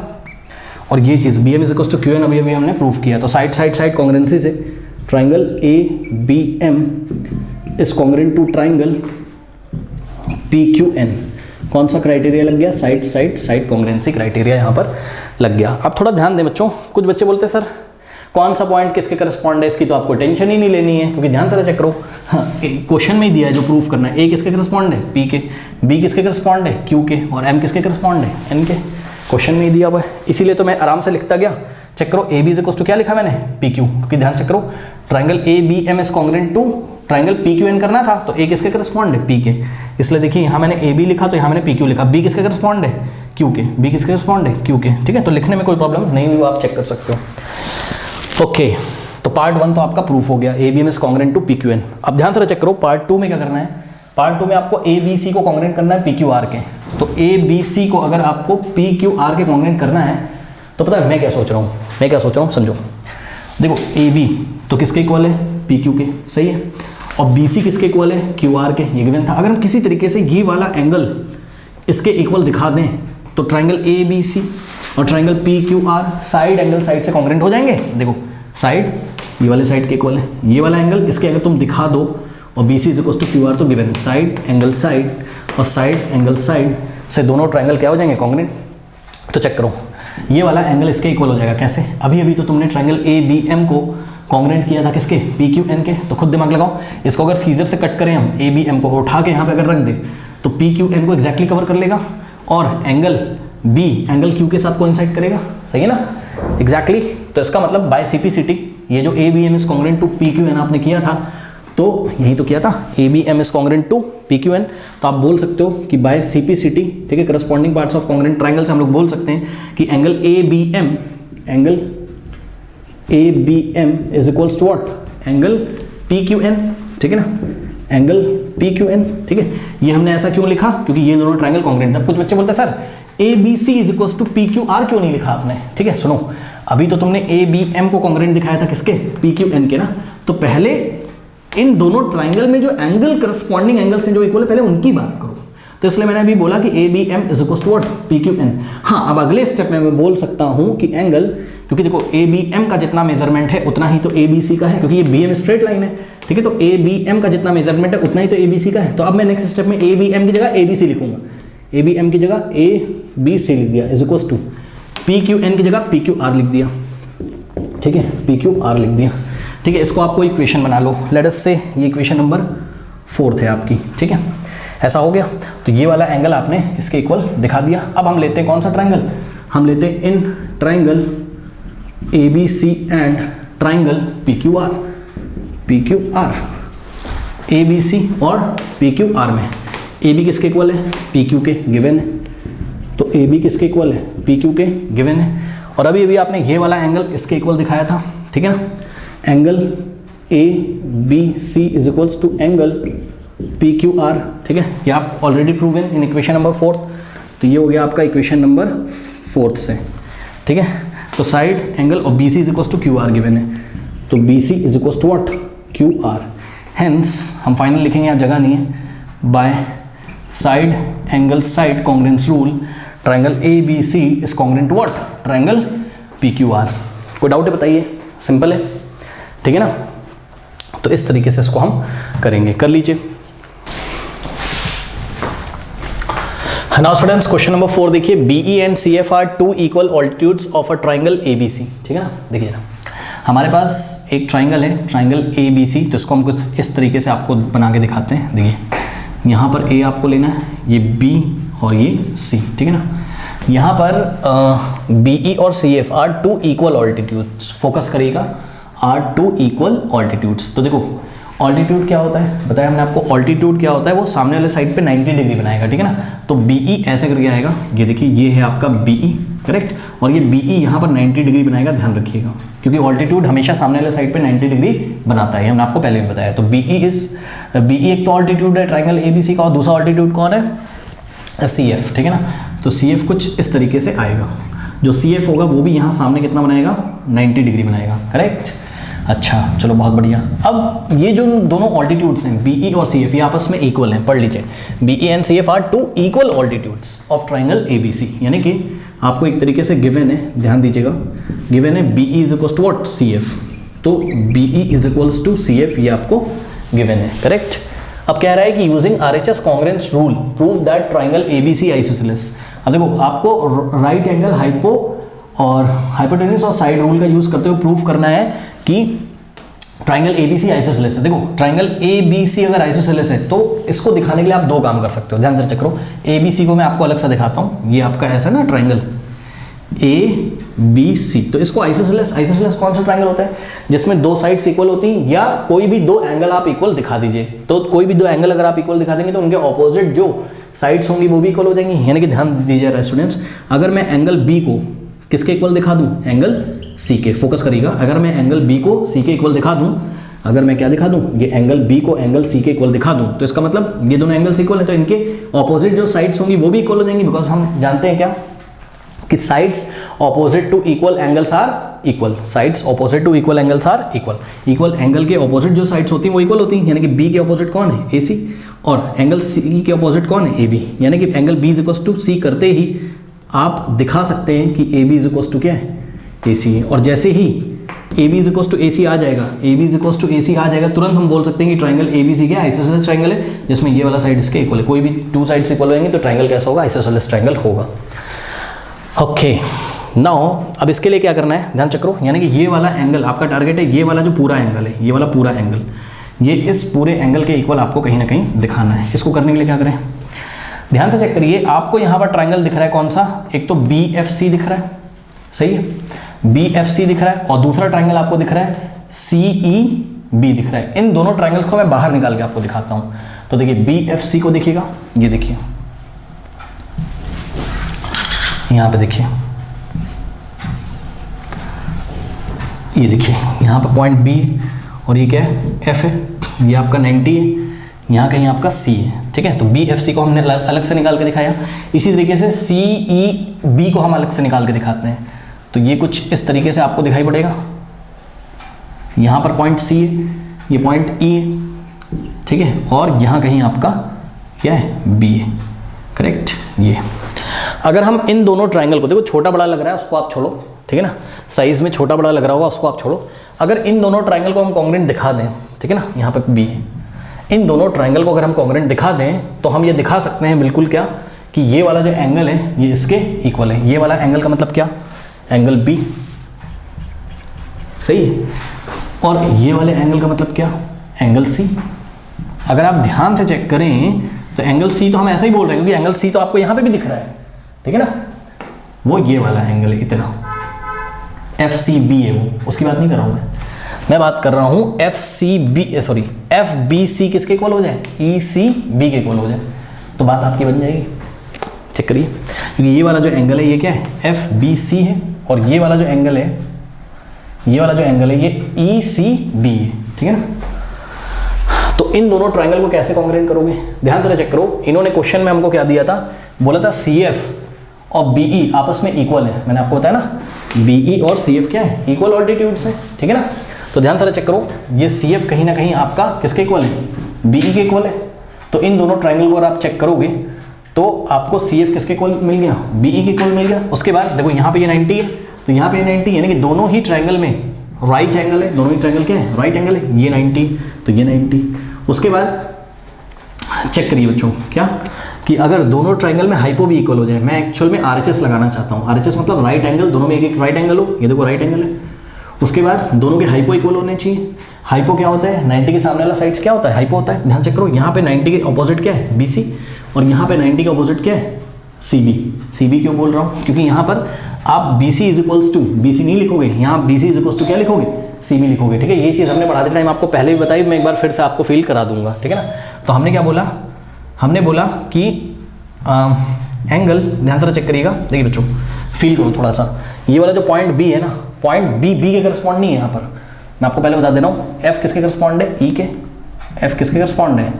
और ये चीज़ B M is equals to Q N अभी हमने प्रूफ किया। तो साइड कॉन्ग्रेंसी से triangle A B M is congruent to triangle P Q N. कौन सा क्राइटेरिया लग गया, साइड कॉन्ग्रेंसी क्राइटेरिया यहाँ पर लग गया। अब थोड़ा ध्यान दें बच्चों, कुछ बच्चे बोलते हैं सर कौन सा पॉइंट किसके करस्पॉन्ड है, इसकी तो आपको टेंशन ही नहीं लेनी है, क्योंकि ध्यान से चेक करो, क्वेश्चन में ही दिया है जो प्रूफ करना है। ए किसके करस्पॉन्ड है, पी के, बी किसके करस्पॉन्ड है, क्यू के, और एम किसके करस्पॉन्ड है, एन के। क्वेश्चन में ही दिया हुआ है, इसीलिए तो मैं आराम से लिखता गया। चेक करो A B is equal to क्या लिखा मैंने, पी क्यू, क्योंकि ध्यान से करो triangle A B M is congruent to triangle P Q N करना था, तो ए किसके करस्पॉन्ड है, पी के। इसलिए देखिए यहाँ मैंने ए बी लिखा तो यहाँ मैंने पी क्यू लिखा, बी किसके करस्पॉन्ड है, क्यू के, बी किसके करस्पॉन्ड है, क्यू के, ठीक है। तो लिखने में कोई प्रॉब्लम नहीं हुई, वो आप चेक कर सकते हो। ओके, तो पार्ट 1 तो आपका प्रूफ हो गया, A B M is congruent to P Q N. अब ध्यान से चेक करो, पार्ट 2 में क्या करना है, पार्ट 2 में आपको ए बी सी को कॉन्ग्रेंट करना है पी क्यू आर के। तो ए बी सी को अगर आपको पी क्यू आर के कॉन्ग्रेंट करना है, तो पता है मैं क्या सोच रहा हूँ, समझो। देखो ए बी तो किसके इक्वल है, पी क्यू के, सही है, और बी सी किसके इक्वल है, क्यू आर के, ये गिवन था। अगर हम किसी तरीके से ये वाला एंगल इसके इक्वल दिखा दें, तो ट्राइंगल ए बी सी और triangle P Q are side angle side से कॉन्ग्रेंट हो जाएंगे। देखो साइड ये वाले साइड के इक्वल है, ये वाला एंगल इसके अगर तुम दिखा दो, और B C is equal to Q R, तो गिवन साइड एंगल साइड और साइड एंगल साइड से दोनों ट्राइंगल क्या हो जाएंगे, कॉन्ग्रेंट। तो चेक करो ये वाला एंगल इसके इक्वल हो जाएगा, कैसे, अभी तो तुमने ट्राइंगल ए बी एम को कॉन्ग्रेंट किया था किसके, पी क्यू एन के। तो खुद दिमाग लगाओ, इसको अगर सीजर से कट करें हम, ए बी एम को उठा के यहाँ पे अगर रख दे, तो पी क्यू एन को एक्जैक्टली कवर कर लेगा, और एंगल बी एंगल क्यू के साथ कोइंसाइड करेगा, सही है ना, एग्जैक्टली। तो इसका मतलब बाय सिंप्लिसिटी ये जो A B M is congruent to P Q N आपने किया था, तो यही तो किया था, A B M is congruent to P Q N. तो आप बोल सकते हो कि बाय सीपीसिटी, ठीक है, corresponding parts of congruent triangle से हम लोग बोल सकते हैं कि angle A B M is equals to what, angle P Q N, ठीक है ना, एंगल पी क्यू एन, ठीक है। ये हमने ऐसा क्यों लिखा, क्योंकि ये दोनों ट्राइंगल कॉन्ग्रेंट था। कुछ बच्चे बोलते हैं sir A B C is equals to P Q R क्यों नहीं लिखा आपने, ठीक है। सुनो, अभी तो तुमने ए बी एम को कॉन्ग्रेंट दिखाया था किसके, पी क्यू एन के ना, तो पहले इन दोनों ट्राइंगल में जो एंगल करस्पॉन्डिंग एंगल से जो इक्वल है, पहले उनकी बात करो। तो इसलिए मैंने अभी बोला कि A B M is equal to what, P Q N. हाँ, अब अगले स्टेप में मैं बोल सकता हूँ कि एंगल, क्योंकि देखो ए बी एम का जितना मेजरमेंट है उतना ही तो ए बी सी का है, क्योंकि ये बी एम स्ट्रेट लाइन है, ठीक है। तो ए बी एम का जितना मेजरमेंट है उतना ही तो ए बी सी का है। तो अब मैं नेक्स्ट स्टेप में ए बी एम की जगह ए बी सी लिखूंगा, ए बी एम की जगह ए बी सी लिख दिया, is equal to P Q N की जगह पी क्यू आर लिख दिया, ठीक है, पी क्यू आर लिख दिया, ठीक है। इसको आपको इक्वेशन बना लो, लेट अस से ये इक्वेशन नंबर 4 है आपकी, ठीक है। ऐसा हो गया, तो ये वाला एंगल आपने इसके इक्वल दिखा दिया। अब हम लेते हैं कौन सा ट्राइंगल, हम लेते हैं in triangle A B C and triangle P Q R, P Q R, A B C और पी क्यू आर में ए बी किसके इक्वल है, पी क्यू के, गिवन है। तो ए बी किसके इक्वल है, पी क्यू के, गिवन है। और अभी अभी आपने ये वाला एंगल इसके इक्वल दिखाया था, ठीक है ना। Angle A B C is equals to angle P Q R, ठीक है। ये आप already proven in equation number 4। तो ये हो गया आपका इक्वेशन नंबर 4 से, ठीक है। तो साइड एंगल और B C is equals to Q R given है, तो B C is equals to what, Q R. Hence हम फाइनल लिखेंगे, यहाँ जगह नहीं है, by side angle side congruence rule triangle A B C is congruent to what, triangle P Q R. कोई doubt है बताइए, सिंपल है, ठीक है ना। तो इस तरीके से इसको हम करेंगे, कर लीजिए। नाउ स्टूडेंट्स क्वेश्चन नंबर 4 देखिए, BE and CF are two equal altitudes of a triangle ABC, ठीक है ना। देखिए ना, हमारे पास एक ट्राइंगल है, ट्राइंगल एबीसी। तो इसको हम कुछ इस तरीके से आपको बना के दिखाते हैं। देखिए यहाँ पर ए आपको लेना है, ये बी और ये सी, ठीक है ना। यहाँ पर बीई और CF are two equal altitudes, focus करिएगा, आर टू इक्वल ऑल्टीट्यूड्स। तो देखो ऑल्टीट्यूड क्या होता है, बताया हमने आपको। ऑल्टीट्यूड क्या होता है, वो सामने वाले साइड पे 90 डिग्री बनाएगा, ठीक है ना। तो बीई ऐसे करके आएगा, ये देखिए ये है आपका बीई, करेक्ट। और ये बीई यहाँ पर 90 डिग्री बनाएगा, ध्यान रखिएगा, क्योंकि ऑल्टीट्यूड हमेशा सामने वाले साइड पे 90 डिग्री बनाता है, हमने आपको पहले भी बताया। तो बीई एक तो ऑल्टीट्यूड है ट्राइंगल एबीसी का, और दूसरा ऑल्टीट्यूड कौन है, सीएफ, ठीक है ना। तो सीएफ कुछ इस तरीके से आएगा, जो सीएफ होगा वो भी यहाँ सामने कितना बनाएगा, 90 डिग्री बनाएगा, करेक्ट। अच्छा चलो बहुत बढ़िया। अब ये जो दोनों ऑल्टीट्यूड्स हैं बीई और सीएफ, ये आपस में इक्वल हैं, पढ़ लीजिए। BE and CF are two equal altitudes of triangle ABC, यानी कि आपको एक तरीके से गिवन है, ध्यान दीजिएगा, गिवन है BE is equals to what, CF. तो BE is equals to CF, ये आपको गिवन है, करेक्ट। अब कह रहा है कि using RHS congruence rule prove that triangle ABC isosceles. अब देखो आपको राइट एंगल हाइपो और हाइपोटेन्यूज और साइड रूल का यूज करते हुए प्रूफ करना है कि ट्राइंगल एबीसी आइसोसेलेस है। देखो ट्राइंगल एबीसी अगर आइसोसेलेस है तो इसको दिखाने के लिए आप दो काम कर सकते हो, ध्यान से चेक करो। एबीसी को मैं आपको अलग से दिखाता हूँ, ये आपका ऐसा ना ट्राइंगल ए बी सी, तो इसको आइसोसेलेस, आइसोसेलेस कौन सा ट्राइंगल होता है, जिसमें दो साइड्स इक्वल होती हैं, या कोई भी दो एंगल आप इक्वल दिखा दीजिए। तो कोई भी दो एंगल अगर आप इक्वल दिखा देंगे तो उनके ऑपोजिट जो साइड्स होंगी वो भी इक्वल हो जाएंगी। यानी कि ध्यान दीजिए स्टूडेंट्स, अगर मैं एंगल बी को किसके इक्वल दिखा दूं, एंगल सी के, फोकस करिएगा। अगर मैं एंगल बी को सी के इक्वल दिखा दूं, अगर मैं क्या दिखा दूं, ये एंगल बी को एंगल सी के इक्वल दिखा दूं, तो इसका मतलब ये दोनों एंगल्स इक्वल है, तो इनके ऑपोजिट जो साइड्स होंगी वो भी इक्वल हो जाएंगी। बिकॉज हम जानते हैं क्या कि sides opposite to equal angles are equal, sides opposite to equal angles are equal. Equal angle के ऑपोजिट जो साइड्स होती हैं वो इक्वल होती हैं, यानी कि बी के ऑपोजिट कौन है, ए सी, और एंगल सी के ऑपोजिट कौन है, ए बी। यानी कि angle B is equal to C करते ही आप दिखा सकते हैं कि A B is equal to क्या है, ए सी है। और जैसे ही A B is equal to A C आ जाएगा, A B is equal to A C आ जाएगा, तुरंत हम बोल सकते हैं कि ट्राइंगल ए बी सी क्या आइसोसेलेस ट्राइंगल है, जिसमें ये वाला साइड इसके इक्वल है। कोई भी टू साइड्स इक्वल होंगे तो ट्राइंगल कैसा होगा, आइसोसेलेस ट्राइंगल होगा। ओके नाउ अब इसके लिए क्या करना है, ध्यान चक्रो, यानी कि ये वाला एंगल आपका टारगेट है, ये वाला जो पूरा एंगल है, ये वाला पूरा एंगल, ये इस पूरे एंगल के इक्वल आपको कहीं ना कहीं दिखाना है। इसको करने के लिए क्या करें, ध्यान से चेक करिए। आपको यहाँ पर ट्राइंगल दिख रहा है कौन सा, एक तो बी एफ सी दिख रहा है, सही है, बी एफ सी दिख रहा है, और दूसरा ट्राइंगल आपको दिख रहा है सी ई बी दिख रहा है। इन दोनों ट्राइंगल को मैं बाहर निकाल के आपको दिखाता हूँ। तो देखिए बी एफ सी को देखिएगा, ये देखिए यहाँ पे देखिए, ये देखिए यहाँ पर पॉइंट बी और ये क्या है, एफ है, ये आपका 90 है, यहाँ कहीं आपका सी है, ठीक है। तो बी एफ सी को हमने अलग से निकाल के दिखाया। इसी तरीके से सी ई बी को हम अलग से निकाल के दिखाते हैं। तो ये कुछ इस तरीके से आपको दिखाई पड़ेगा, यहाँ पर पॉइंट सी है, ये पॉइंट ई है, ठीक है, और यहाँ कहीं आपका क्या है, बी है, करेक्ट। ये अगर हम इन दोनों ट्राइंगल को, देखो छोटा बड़ा लग रहा है उसको आप छोड़ो, ठीक है ना, साइज में छोटा बड़ा लग रहा होगा उसको आप छोड़ो। अगर इन दोनों ट्राइंगल को हम कॉन्ग्रुएंट दिखा दें, ठीक है ना, यहाँ पर बी है, इन दोनों ट्राइंगल को अगर हम कॉन्ग्रुएंट दिखा दें तो हम ये दिखा सकते हैं बिल्कुल क्या, कि ये वाला जो एंगल है ये इसके इक्वल है। ये वाला एंगल का मतलब क्या, एंगल बी, सही है, और ये वाले एंगल का मतलब क्या, एंगल सी। अगर आप ध्यान से चेक करें तो एंगल सी तो हम ऐसे ही बोल रहे हैं, क्योंकि एंगल सी तो आपको यहाँ पे भी दिख रहा है, ठीक है ना, वो ये वाला एंगल है, इतना एफ सी बी है वो, उसकी बात नहीं कर रहा हूँ मैं बात कर रहा हूँ F C B, sorry F B C किसके इक्वल हो जाए, ई सी बी के इक्वल हो जाए। तो बात आपकी बन जाएगी। चेक करिए, क्योंकि ये वाला जो एंगल है ये क्या है, एफ बी सी है, और ये वाला जो एंगल है, ये वाला जो एंगल है ये ई सी बी है, ठीक है ना। तो इन दोनों ट्रायंगल को कैसे कॉन्ग्रुएंट करोगे, ध्यान से चेक करो। इन्होंने क्वेश्चन में हमको क्या दिया था, बोला था सी एफ और बी ई आपस में इक्वल है। मैंने आपको बताया ना, बी ई और सी एफ क्या है, इक्वल ऑल्टीट्यूड्स है, ठीक है ना। तो ध्यान से चेक करो, ये सी एफ कहीं ना कहीं आपका किसके इक्वल है, बी ई के इक्वल है। तो इन दोनों ट्रायंगल को अगर आप चेक करोगे तो आपको सी एफ किसके इक्वल मिल गया, बी ई के इक्वल मिल गया। उसके बाद देखो यहाँ पे ये 90 है, तो यहाँ पे 90 यानी कि दोनों ही ट्रायंगल में राइट एंगल है, दोनों ही ट्रायंगल क्या है, राइट एंगल है। ये 90 तो ये 90। उसके बाद चेक करिए बच्चों क्या, कि अगर दोनों ट्रायंगल में हाइपो भी इक्वल हो जाए, मैं एक्चुअल में आरएचएस लगाना चाहता हूँ। आरएचएस मतलब राइट एंगल, दोनों में एक एक राइट एंगल हो, ये देखो राइट एंगल है। उसके बाद दोनों के हाइपो इक्वल होने चाहिए। हाइपो क्या होता है, 90 के सामने वाला साइड्स क्या होता है, हाइपो होता है। ध्यान चेक करो, यहाँ पे 90 के ऑपोजिट क्या है, BC, और यहाँ पे 90 के ऑपोजिट क्या है, CB। CB क्यों बोल रहा हूँ, क्योंकि यहाँ पर आप BC is equals to BC नहीं लिखोगे, यहाँ BC इज इक्वल्स टू क्या लिखोगे, CB लिखोगे, ठीक है। ये चीज़ हमने पढ़ाते टाइम आपको पहले भी बताई, मैं एक बार फिर से आपको फील करा दूंगा, ठीक है ना। तो हमने क्या बोला, हमने बोला कि एंगल, ध्यान से चेक करिएगा, देखिए बच्चों फील करो थोड़ा सा, ये वाला जो पॉइंट B है ना, पॉइंट B के करस्पॉन्ड नहीं है यहाँ पर। मैं आपको पहले बता दे रहा हूँ, F किसके करस्पॉन्ड है, E के, F किसके करस्पॉन्ड है,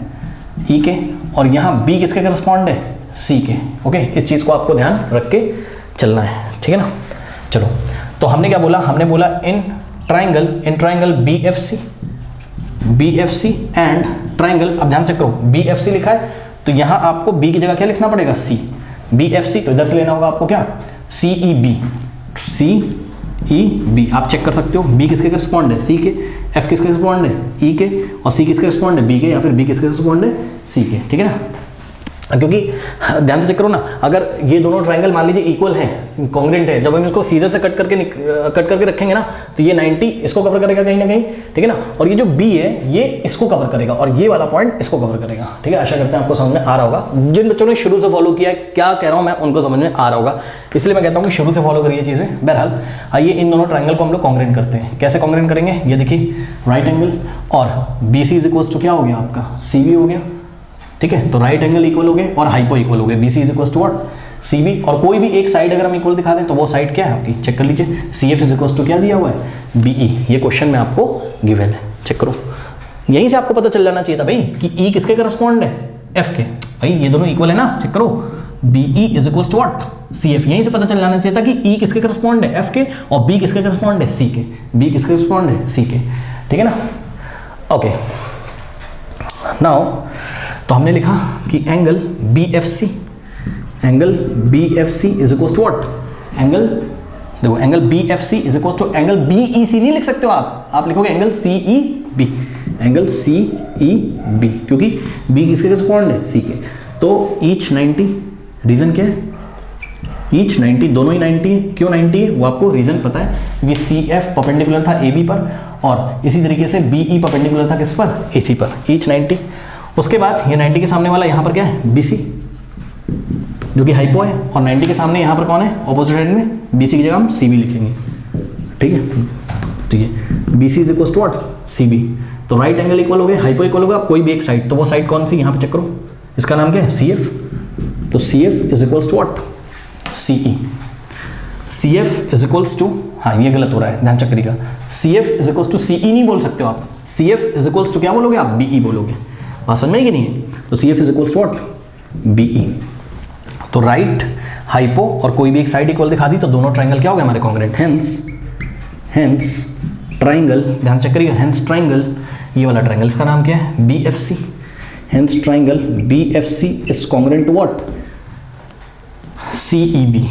E के, और यहाँ B किसके करस्पॉन्ड है, C के। ओके, इस चीज़ को आपको ध्यान रख के चलना है, ठीक है ना। चलो, तो हमने क्या बोला, हमने बोला इन ट्राइंगल BFC एंड ट्राइंगल, अब ध्यान से करो, BFC लिखा है तो यहाँ आपको B की जगह क्या लिखना पड़ेगा, C। BFC तो इधर से लेना होगा आपको क्या, CEB, CEB आप चेक कर सकते हो। B किसके करस्पॉन्ड है, C के, F किसके करस्पॉन्ड है, E के, और C किसके करस्पॉन्ड है, B के, या फिर B किसके करस्पॉन्ड है, C के, ठीक है ना। क्योंकि ध्यान से चेक करो ना, अगर ये दोनों ट्रायंगल मान लीजिए इक्वल है, कॉन्ग्रुएंट है, जब हम इसको सीधे से कट करके रखेंगे ना, तो ये 90 इसको कवर करेगा कहीं ना कहीं, ठीक है ना। और ये जो B है ये इसको कवर करेगा, और ये वाला पॉइंट इसको कवर करेगा, ठीक है। आशा करते हैं आपको समझ में आ रहा होगा। जिन बच्चों ने शुरू से फॉलो किया है, क्या कह रहा हूँ मैं, उनको समझ में आ रहा होगा, इसलिए मैं कहता हूँ कि शुरू से फॉलो करिए चीज़ें। बहरहाल आइए इन दोनों ट्रायंगल को हम लोग कॉन्ग्रुएंट करते हैं। कैसे कॉन्ग्रुएंट करेंगे, ये देखिए राइट एंगल, और BC इज इक्वल्स टू क्या हो गया आपका, CB हो गया, ठीक है। तो राइट एंगल इक्वल हो गए और हाइपो इक्वल हो गए, BC is equals to what, CB। और कोई भी एक साइड अगर हम इक्वल दिखा दें तो वो साइड क्या है आपकी, चेक कर लीजिए, CF इज इक्वल्स टू क्या दिया हुआ है, BE। ये क्वेश्चन में आपको गिवन है, चेक करो। यहीं से आपको पता चल जाना चाहिए था भाई कि E किसके करस्पॉन्ड है, F के। भाई ये दोनों इक्वल है ना, चेक करो, BE is equals to what, CF। यहीं से पता चल जाना चाहिए था कि E किसके करस्पॉन्ड है, F के, और B किसके करस्पॉन्ड है, C के। B किसके करस्पॉन्ड है, C के, ठीक है ना। ओके, नाउ तो हमने लिखा कि angle BFC is equal to what, angle देखो, angle BFC is equal to angle BEC नहीं लिख सकते हो आप लिखोगे एंगल CEB, एंगल CEB, क्योंकि B किसके करस्पॉन्ड है, C के। तो ईच 90, रीजन क्या है, ईच 90, दोनों ही 90 है। क्यों 90 है वो आपको रीजन पता है, क्योंकि CF परपेंडिकुलर था AB पर, और इसी तरीके से BE परपेंडिकुलर था किस पर, AC पर, ईच 90। उसके बाद ये 90 के सामने वाला यहाँ पर क्या है, BC, जो कि हाइपो है, और 90 के सामने यहाँ पर कौन है, ऑपोजिट एंड में, BC की जगह हम CB लिखेंगे, ठीक है। तो ये BC is equal to what, CB। तो राइट एंगल इक्वल हो गए, हाइपो इक्वल होगा कोई भी एक साइड, तो वो साइड कौन सी, यहाँ पे चेक करो, इसका नाम क्या है, CF। तो CF is equal to what, CE। CF is equals to, हाँ ये गलत हो रहा है, ध्यान चेक करिएगा, CF is equals to CE नहीं बोल सकते हो आप, CF इज इक्वल्स टू क्या बोलोगे आप, BE बोलोगे। बात समझ में आई कि नहीं है। तो CF is equals to what, BE। तो राइट, हाइपो और कोई भी एक साइड इक्वल दिखा दी तो दोनों ट्रायंगल क्या हो गए हमारे कॉन्ग्रुएंट। हेंस ट्रायंगल, ध्यान चेक करिएगा, हेंस ट्रायंगल, ये वाला ट्रायंगल इसका नाम क्या है, BFC। Hence triangle BFC is congruent to what, CEB,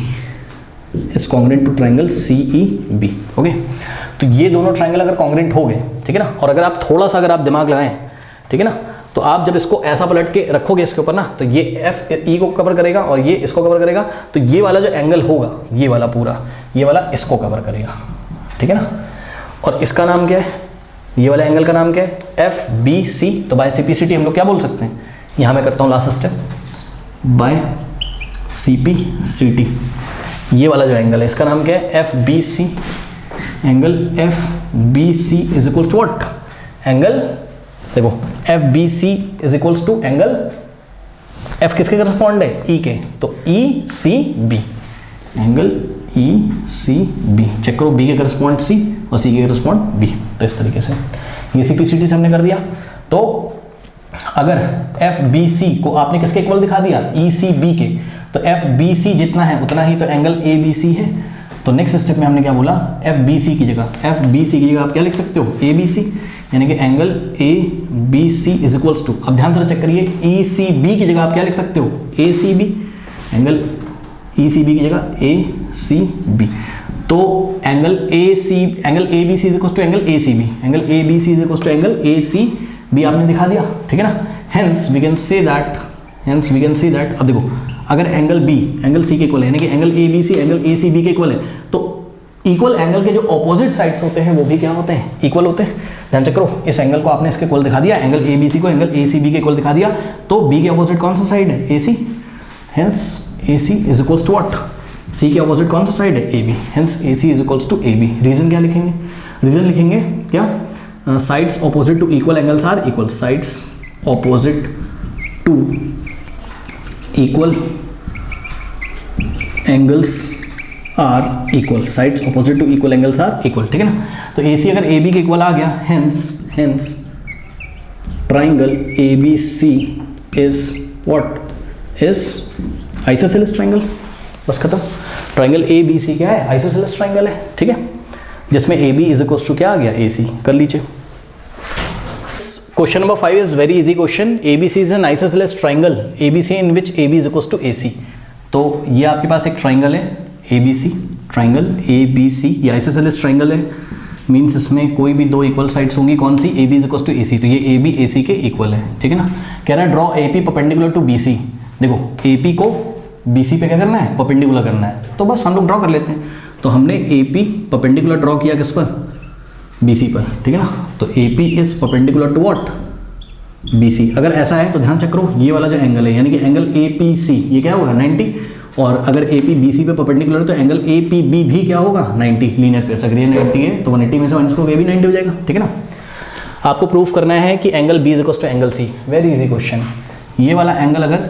is congruent to triangle CEB। Okay, तो ये दोनों ट्रायंगल अगर कॉन्ग्रुएंट हो गए, ठीक है ना, और अगर आप थोड़ा सा अगर आप दिमाग लगाएं, ठीक है ना, तो आप जब इसको ऐसा पलट के रखोगे इसके ऊपर ना, तो ये FE को कवर करेगा और ये इसको कवर करेगा, तो ये वाला जो एंगल होगा, ये वाला पूरा, ये वाला इसको कवर करेगा, ठीक है ना। और इसका नाम क्या है, ये वाला एंगल का नाम क्या है, FBC। तो बाय CPCT हम लोग क्या बोल सकते हैं, यहाँ मैं करता हूँ लास्ट स्टेप, बाय CPCT। ये वाला जो एंगल है इसका नाम क्या है, FBC। Angle FBC is equal to what, angle देखो, FBC is equals to angle F किसके करस्पॉन्ड है, ई के, तो E C B, angle E C B, check करो, बी के करस्पॉन्ड सी और सी के करस्पॉन्ड बी। तो इस तरीके से ये सीपीसीटी से हमने कर दिया। तो अगर एफ बी सी को आपने किसके इक्वल दिखा दिया, ई सी बी के, तो एफ बी सी जितना है उतना ही तो एंगल ए बी सी है। तो नेक्स्ट स्टेप में हमने क्या बोला, एफ बी सी की जगह, एफ बी सी की जगह आप क्या लिख सकते हो, ए बी सी, यानी कि angle A B C is equals to, अब ध्यान से चेक करिए, ई सी बी की जगह आप क्या लिख सकते हो, A C B, angle E C B की जगह ए सी बी। तो angle A B C is equals to angle A C B, angle A B C is equals to angle A C B आपने दिखा दिया, ठीक है ना। Hence we can say that, अब देखो अगर एंगल बी एंगल सी के इक्वल है, यानी कि angle A B C angle A C B के इक्वल है, तो इक्वल एंगल के जो ऑपोजिट साइड्स होते हैं वो भी क्या होते हैं, इक्वल होते हैं। ध्यान चेक करो, इस एंगल को आपने इसके इक्वल दिखा दिया, एंगल ए बी सी को एंगल ए सी बी के इक्वल दिखा दिया, तो बी के ऑपोजिट कौन सा साइड है, A C, hence A C is equals to what, C के ऑपोजिट कौन सा साइड है, A B, hence A C is equals to A B. Reason क्या लिखेंगे, रीजन लिखेंगे क्या, sides opposite to equal angles are equal, sides opposite to equal angles are equal, sides opposite to equal angles are equal, ठीक है ना। तो ए सी अगर A B के इक्वल आ गया, hence triangle A B C is what, is isosceles triangle, बस खत्म। ट्राइंगल ए बी सी क्या है, आइसोसेलेस ट्राइंगल है, ठीक है, जिसमें A B is equals to क्या आ गया, ए सी, कर लीजिए। Question number 5 is very easy question, A B C is an isosceles triangle A B C in which A B is equals to A C. तो ये आपके पास एक ट्राइंगल है A B C, triangle A B C, ये isosceles triangle है, means इसमें कोई भी दो इक्वल साइड्स होंगी, कौन सी, A B is equals to A C, तो ये ए बी ए सी के इक्वल है, ठीक है ना। कह रहा है draw A P perpendicular to B C, देखो ए पी को बी सी पे क्या करना है, परपेंडिकुलर करना है, तो बस हम लोग ड्रॉ कर लेते हैं। तो हमने ए पी परपेंडिकुलर ड्रॉ किया किस पर, बी सी पर, ठीक है ना। तो A P is perpendicular to what, B C. अगर ऐसा है तो ध्यान चेक करो, ये वाला जो एंगल है यानी कि एंगल ए पी सी, ये क्या होगा 90, और अगर ए पी बी सी पे परपेंडिकुलर है तो एंगल ए पी बी भी क्या होगा 90, लीनियर पेयर, अगर ये 90 है तो 180 में से माइनस करो, ये भी 90 हो जाएगा, ठीक है ना। आपको प्रूफ करना है कि angle B is equals to angle C, very easy question. ये वाला एंगल अगर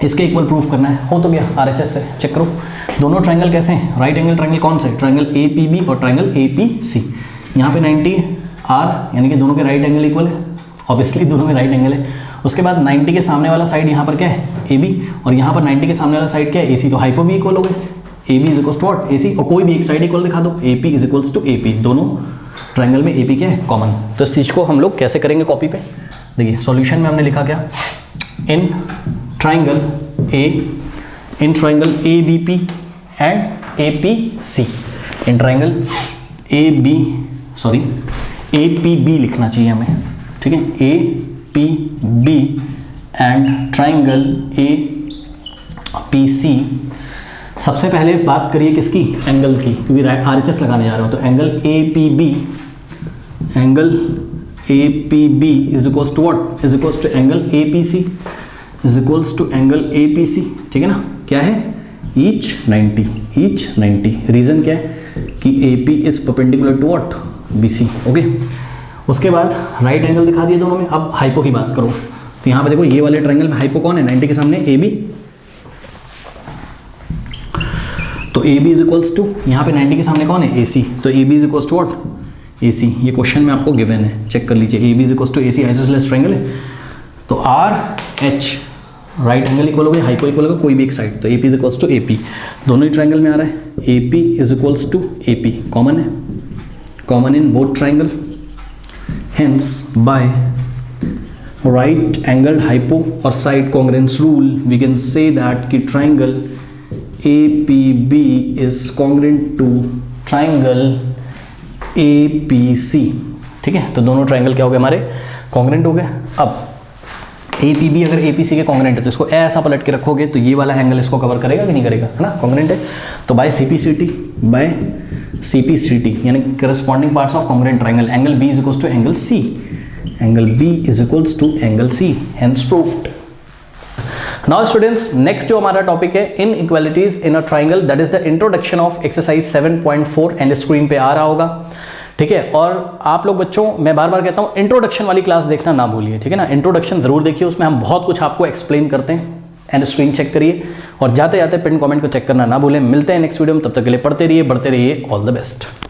इसके इक्वल प्रूफ करना है, हो तो गया आरएचएस से, चेक करो दोनों ट्राइंगल कैसे हैं, राइट एंगल ट्राइंगल कौन से, ट्राइंगल ए पी बी और ट्राइंगल ए पी सी। यहाँ पे 90 आर यानी कि दोनों के राइट एंगल इक्वल है, ऑब्वियसली दोनों में राइट एंगल है। उसके बाद 90 के सामने वाला साइड यहाँ पर क्या है, ए बी, और यहाँ पर 90 के सामने वाला साइड क्या है, ए सी, तो हाइपो भी इक्वल हो गए, A B is equals to what, A C, और कोई भी एक साइड इक्वल दिखा दो, A P is equals to A P, दोनों ट्राइंगल में ए पी क्या है, कॉमन। तो इस चीज़ को हम लोग कैसे करेंगे कॉपी पे, देखिए सॉल्यूशन में हमने लिखा क्या, in triangle A B P and A P C, in triangle A P B लिखना चाहिए हमें, ठीक है, A P B and triangle A P C. सबसे पहले बात करिए किसकी, एंगल की, क्योंकि आरएचएस लगाने जा रहे हो, तो angle A P B is equals to what, is equals to angle A P C, is equals to angle A P C, ठीक है ना। क्या है, ईच 90। रीजन क्या है कि A P is perpendicular to what, B C, okay. उसके बाद राइट एंगल दिखा दिए दोनों में। अब हाइपो की बात करो, तो यहाँ पे देखो ये वाले ट्रायंगल में हाइपो कौन है, 90 के सामने ए बी, तो A B is equals to, यहाँ पे 90 के सामने कौन है, ए सी, तो A B is equals to what, A C. ये क्वेश्चन में आपको गिवन है, चेक कर लीजिए, A B is equals to A C, isosceles triangle है, तो R H right angle equal हो गया, हाइपो इक्वल होगा कोई भी एक साइड, तो A P is equals to A P, दोनों ही ट्रायंगल में आ रहा है, A P is equals to A P, common है, common in both triangle, hence by right angled hypo or side congruence rule we can say that कि triangle APB is congruent to triangle APC, ठीक है। तो दोनों triangle क्या हो गए हमारे, कॉन्ग्रेंट हो गए। अब APB अगर APC के कॉन्ग्रेंट है तो इसको ऐसा पलट के रखोगे तो ये वाला एंगल इसको कवर करेगा कि नहीं करेगा, है ना, कॉन्ग्रेंट है। तो बाय CPCT यानी corresponding parts of congruent triangle, angle B is equals to angle C, angle B is equals to angle C, hence proved. Now students, next जो हमारा टॉपिक है inequalities in a triangle, that is the introduction of exercise 7.4 and screen पे आ रहा होगा। ठीक है। और आप लोग बच्चों, मैं बार बार कहता हूँ, इंट्रोडक्शन वाली क्लास देखना ना भूलिए, ठीक है ना। इंट्रोडक्शन जरूर देखिए, उसमें हम बहुत कुछ आपको एक्सप्लेन करते हैं। एंड स्क्रीन चेक करिए और जाते जाते पिन कमेंट को चेक करना ना भूलें। मिलते हैं नेक्स्ट वीडियो में, तब तक के लिए पढ़ते रहिए, बढ़ते रहिए। All the best.